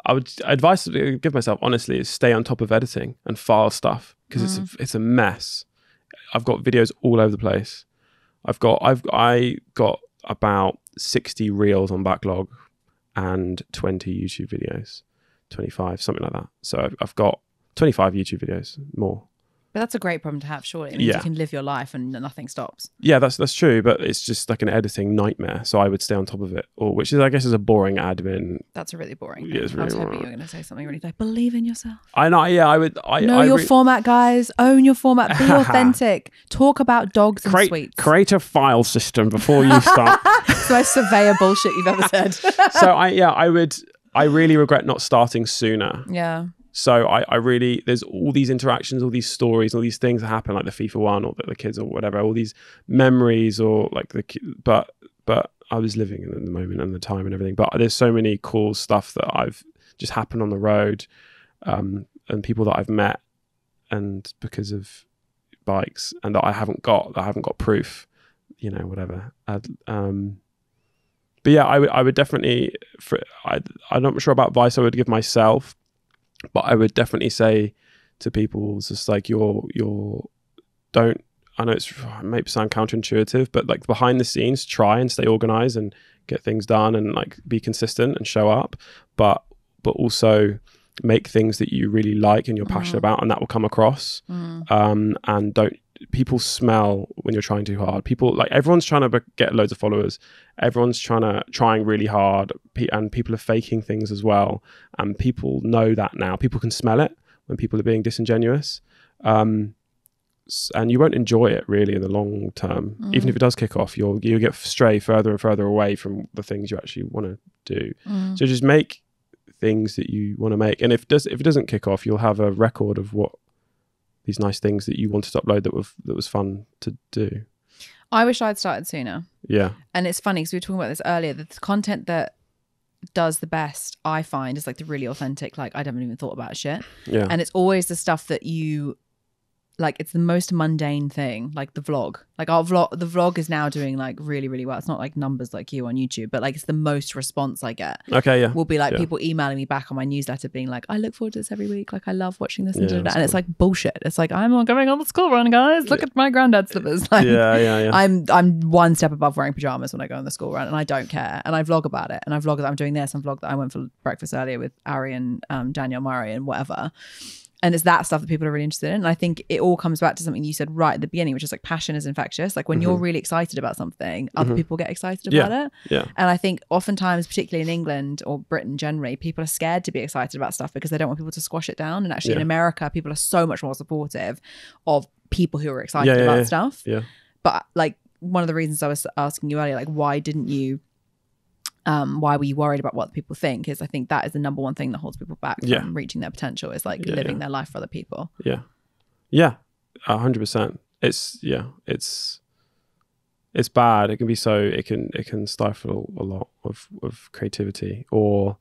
I would give myself honestly is stay on top of editing and file stuff because it's a mess. I've got videos all over the place. I got about 60 reels on backlog and 20 YouTube videos, 25, something like that. So I've got 25 YouTube videos more. But that's a great problem to have, surely. It means you can live your life and nothing stops. Yeah, that's true, but it's just like an editing nightmare. So I would stay on top of it, which is, I guess, is a boring admin. That's a really boring thing. Yeah, it's really I was hoping boring. you were going to say something really like, believe in yourself. I know. Yeah, I would. Know your format, guys. Own your format. Be authentic. Talk about dogs and sweets. Create a file system before you start. It's the most surveyor bullshit you've ever said. So I really regret not starting sooner. Yeah. So I really, there's all these interactions, all these stories, all these things that happen, like the FIFA one or the kids or whatever, all these memories or like but I was living in the moment and the time and everything. But there's so many cool stuff that I've just happened on the road, and people that I've met, and because of bikes, and that I haven't got proof, whatever. But yeah, I would definitely. I'm not sure about advice I would give myself. But I would definitely say to people, it's just like I know it may sound counterintuitive, but like behind the scenes, try and stay organized and get things done and like be consistent and show up, but also make things that you really like and you're passionate about, and that will come across. And people smell when you're trying too hard. People, like, everyone's trying to get loads of followers. Everyone's trying really hard, and people are faking things as well. And people know that now. People can smell it when people are being disingenuous. And you won't enjoy it really in the long term. Even if it does kick off, you'll get stray further and further away from the things you actually want to do. So just make things that you want to make. And if it doesn't kick off, you'll have a record of what these nice things that you wanted to upload that was fun to do. I wish I'd started sooner. Yeah. And it's funny because we were talking about this earlier, that the content that does the best, I find, is like the really authentic, like I haven't even thought about shit. Yeah. And it's always the stuff that you like, it's the most mundane thing, like the vlog. Like the vlog is now doing like really, really well. It's not like numbers like you on YouTube, but like it's the most response I get. Okay, yeah. Will be like people emailing me back on my newsletter being like, I look forward to this every week. Like I love watching this and it's like bullshit. It's like, I'm not going on the school run, guys. Look at my granddad's slippers. Like, yeah. I'm one step above wearing pajamas when I go on the school run, and I don't care. And I vlog about it. And I vlog that I'm doing this, and vlog that I went for breakfast earlier with Ari and Danielle Murray and whatever. And it's that stuff that people are really interested in. And I think it all comes back to something you said right at the beginning, which is like passion is infectious. Like when you're really excited about something, other people get excited about it. Yeah. And I think oftentimes, particularly in England or Britain generally, people are scared to be excited about stuff because they don't want people to squash it down. And actually in America, people are so much more supportive of people who are excited about stuff. Yeah. but like one of the reasons I was asking you earlier, like why were you worried about what people think, is I think that is the number one thing that holds people back from reaching their potential, is like living their life for other people. Yeah 100%. It's bad. It can be so, it can stifle a lot of creativity or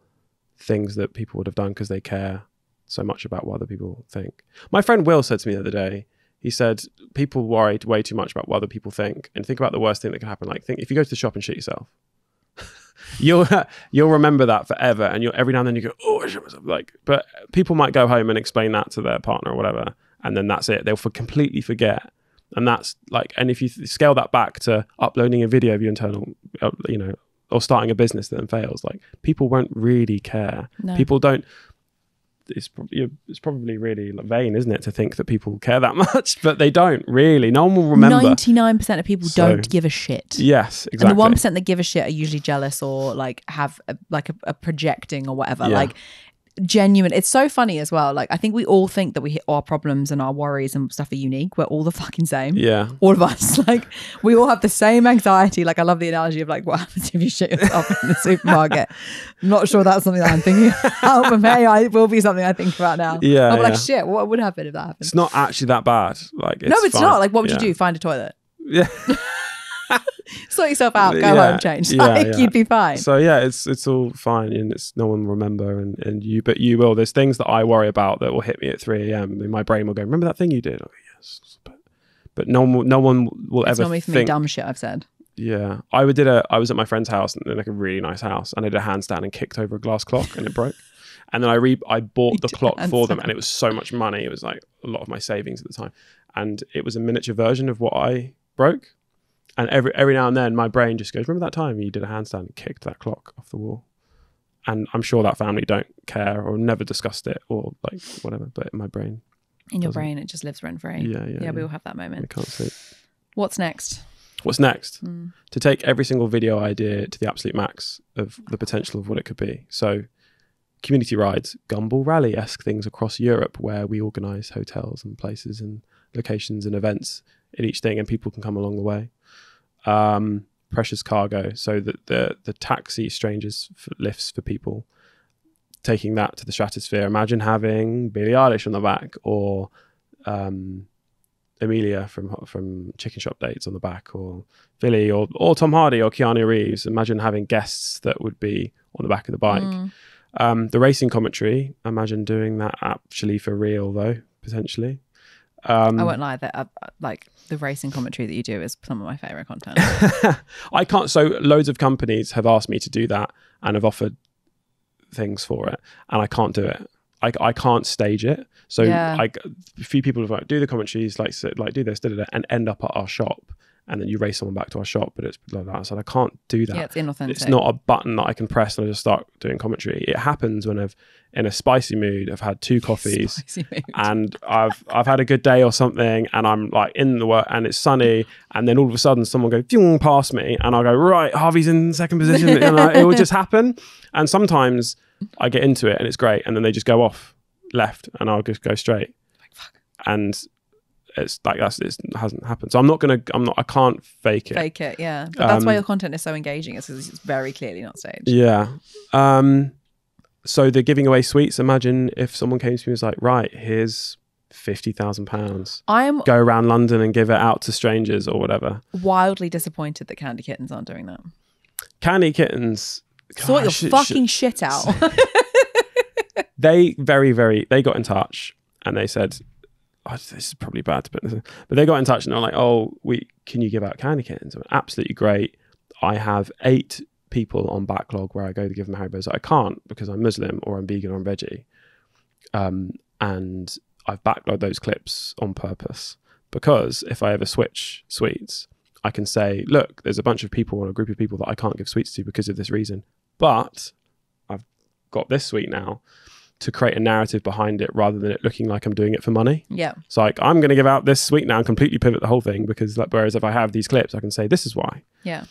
things that people would have done because they care so much about what other people think. My friend Will said to me the other day, he said, people worry way too much about what other people think, and think about the worst thing that can happen. Like, think if you go to the shop and shit yourself, you'll remember that forever, and you'll every now and then you go, oh, I shit myself. Like, but people might go home and explain that to their partner or whatever, and then that's it. They'll completely forget. And that's like, and if you scale that back to uploading a video of your internal, or starting a business that then fails, like people won't really care. No. People don't. It's probably really vain, isn't it, to think that people care that much, but they don't really. No one will remember. 99% of people don't give a shit. Yes, exactly. And the 1% that give a shit are usually jealous or like have a projecting or whatever. Yeah. Like genuine. It's so funny as well. Like I think we all think that our problems and our worries and stuff are unique. We're all the fucking same. Yeah. All of us. Like we all have the same anxiety. Like I love the analogy of like what happens if you shit yourself in the supermarket. I'm not sure that's something that I'm thinking about, but hey, it will be something I think about now. Yeah. I'm like, shit, what would happen if that happened? It's not actually that bad. Like no, it's fine. not. Like what would you do? Find a toilet. Yeah. Sort yourself out, go home, change. Like you'd be fine. So yeah, it's all fine, and it's no one will remember, and but you will. There's things that I worry about that will hit me at 3 a.m. and my brain will go, remember that thing you did? Oh yes, but no one will it's ever normally for me dumb shit I've said. Yeah, I was at my friend's house, and like a really nice house, and I did a handstand and kicked over a glass clock, and it broke. And then I bought the clock for them, and it was so much money. It was like a lot of my savings at the time, and it was a miniature version of what I broke. And every now and then my brain just goes, remember that time you did a handstand and kicked that clock off the wall? And I'm sure that family don't care or never discussed it or like whatever, but in my brain. In your brain, it just lives rent free. Yeah, we all have that moment. I can't sleep. What's next? What's next? To take every single video idea to the absolute max of the potential of what it could be. So community rides, gumball rally-esque things across Europe where we organise hotels and places and locations and events in each thing, and people can come along the way. Precious cargo, so that the taxi strangers lifts for people, taking that to the stratosphere. Imagine having Billie Eilish on the back, or Amelia from Chicken Shop Dates on the back, or Billy, or Tom Hardy or Keanu Reeves. Imagine having guests that would be on the back of the bike. The racing commentary, imagine doing that actually for real though, potentially. I won't lie, that like the racing commentary that you do is some of my favorite content. I can't. So loads of companies have asked me to do that and have offered things for it, and I can't do it. I can't stage it. So a few people have like, do the commentaries, like do this, and end up at our shop, and then you race someone back to our shop, but it's like that. So I can't do that. Yeah, it's inauthentic. It's not a button that I can press and I just start doing commentary. It happens when I've in a spicy mood. I've had 2 coffees and I've had a good day or something, and I'm like in the work and it's sunny, and then all of a sudden someone goes past me, and I'll go, right, Harvey's in second position, and it will just happen. And sometimes I get into it and it's great, and then they just go off left and I'll just go straight. Like, fuck. And it's like it hasn't happened. So I can't fake it. Yeah. But that's why your content is so engaging. It's because it's very clearly not staged. Yeah. So the giving away sweets, imagine if someone came to me and was like, right, here's £50,000. Go around London and give it out to strangers or whatever. Wildly disappointed that Candy Kittens aren't doing that. Candy Kittens. Sort your fucking shit out. They they got in touch and they said, this is probably bad to put this in, but they got in touch and they're like, can you give out candy kittens? I went, absolutely great. I have 8 people on backlog where I go to give them Haribos. I can't because I'm Muslim or I'm vegan or I'm veggie. And I've backlogged those clips on purpose because if I ever switch sweets, I can say, look, there's a bunch of people or a group of people that I can't give sweets to because of this reason. But I've got this sweet now to create a narrative behind it rather than it looking like I'm doing it for money. Yeah. It's like, I'm going to give out this sweet now and completely pivot the whole thing because whereas if I have these clips, I can say, this is why. Yeah.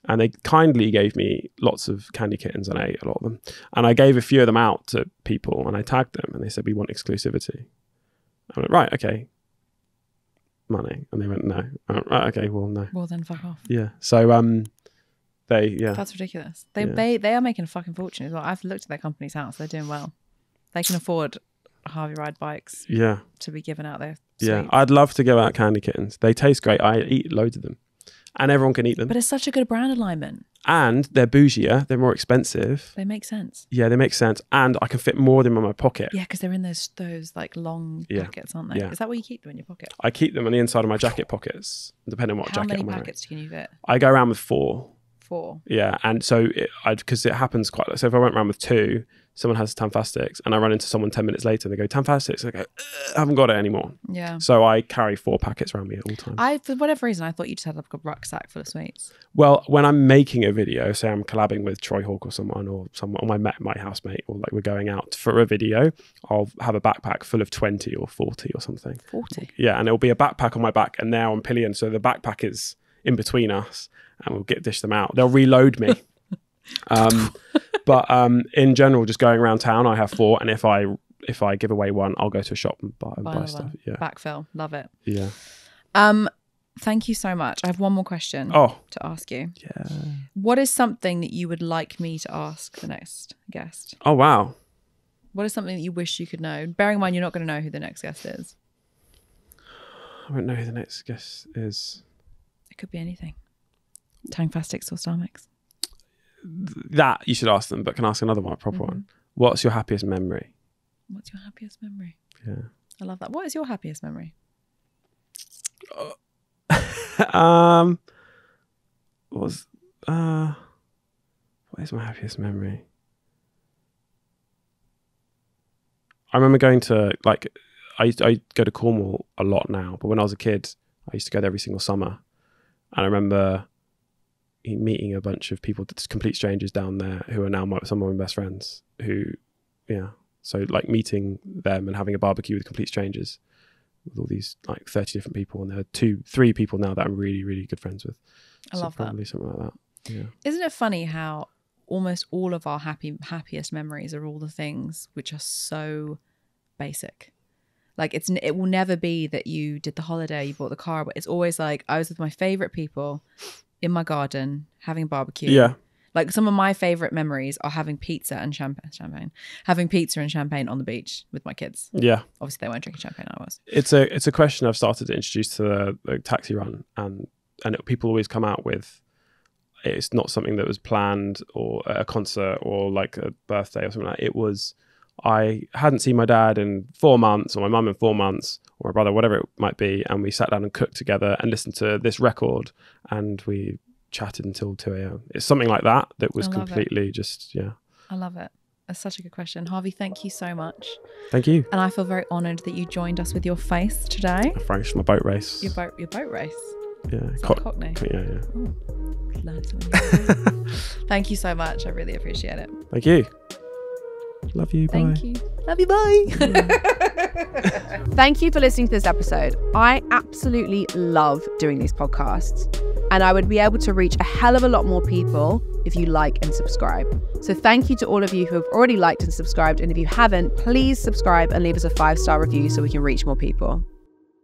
And they kindly gave me lots of candy kittens and I ate a lot of them. And I gave a few of them out to people and I tagged them and they said, we want exclusivity. I went, right, okay. money? And they went, no. I went, right, okay, well, no. Well, then fuck off. Yeah. So That's ridiculous. They are making a fucking fortune as well. I've looked at their company's house. They're doing well. They can afford Harvey Ride Bikes to be given out there. Yeah. I'd love to give out candy kittens. They taste great. I eat loads of them. And everyone can eat them. But it's such a good brand alignment. And they're bougier. They're more expensive. They make sense. Yeah, they make sense. And I can fit more of them in my pocket. Yeah, because they're in those like long pockets, aren't they? Yeah. Is that where you keep them, in your pocket? I keep them on the inside of my jacket pockets, depending on what How jacket many I'm wearing. packets can you fit? I go around with 4. 4. Yeah, and so because it happens quite. So if I went around with 2, someone has Tanfastics, and I run into someone 10 minutes later, and they go Tanfastics. I go, I haven't got it anymore. Yeah. So I carry 4 packets around me at all times. For whatever reason, I thought you just had like a rucksack full of sweets. Well, when I'm making a video, say I'm collabing with Troy Hawk or someone, or my housemate, or like we're going out for a video, I'll have a backpack full of 20 or 40 or something. 40. Yeah, and it'll be a backpack on my back, and now I'm pillion, so the backpack is in between us, and we'll dish them out. They'll reload me. But in general, just going around town, I have 4, and if I give away one, I'll go to a shop and buy stuff. Yeah, Backfill, love it. Yeah. Thank you so much. I have one more question to ask you. Yeah. What is something that you would like me to ask the next guest? Oh wow. What is something that you wish you could know? Bearing in mind you're not going to know who the next guest is. I don't know who the next guest is. It could be anything. Tanfastics or Star Mix. That you should ask them, but can I ask another one, a proper one? What's your happiest memory? What's your happiest memory? Yeah. I love that. What is your happiest memory? What is my happiest memory? I remember going to I go to Cornwall a lot now, but when I was a kid, I used to go there every single summer. And I remember meeting a bunch of people, complete strangers down there, who are now some of my best friends. So like meeting them and having a barbecue with complete strangers, with all these like 30 different people, and there are 3 people now that I'm really, really good friends with. I love that. Probably something like that. Yeah. Isn't it funny how almost all of our happiest memories are all the things which are so basic? Like it will never be that you did the holiday, you bought the car, but it's always like I was with my favorite people in my garden having a barbecue. Yeah. Like some of my favorite memories are having pizza and champagne. Having pizza and champagne on the beach with my kids. Yeah. Obviously they weren't drinking champagne, I was. It's a question I've started to introduce to the taxi run, and people always come out with, it's not something that was planned or a concert or like a birthday or something like that. It was, I hadn't seen my dad in 4 months, or my mum in 4 months, or my brother, whatever it might be, and we sat down and cooked together and listened to this record, and we chatted until 2 a.m. It's something like that was completely just, yeah. I love it. That's such a good question. Harvey, thank you so much. Thank you. And I feel very honoured that you joined us with your face today. I finished my boat race. Your boat race? Yeah. Is that Cockney? Yeah. Ooh, learn something. Thank you so much. I really appreciate it. Thank you. Love you. Bye. Thank you. Love you. Bye. Thank you for listening to this episode. I absolutely love doing these podcasts, and I would be able to reach a hell of a lot more people if you like and subscribe. So thank you to all of you who have already liked and subscribed. And if you haven't, please subscribe and leave us a 5-star review so we can reach more people.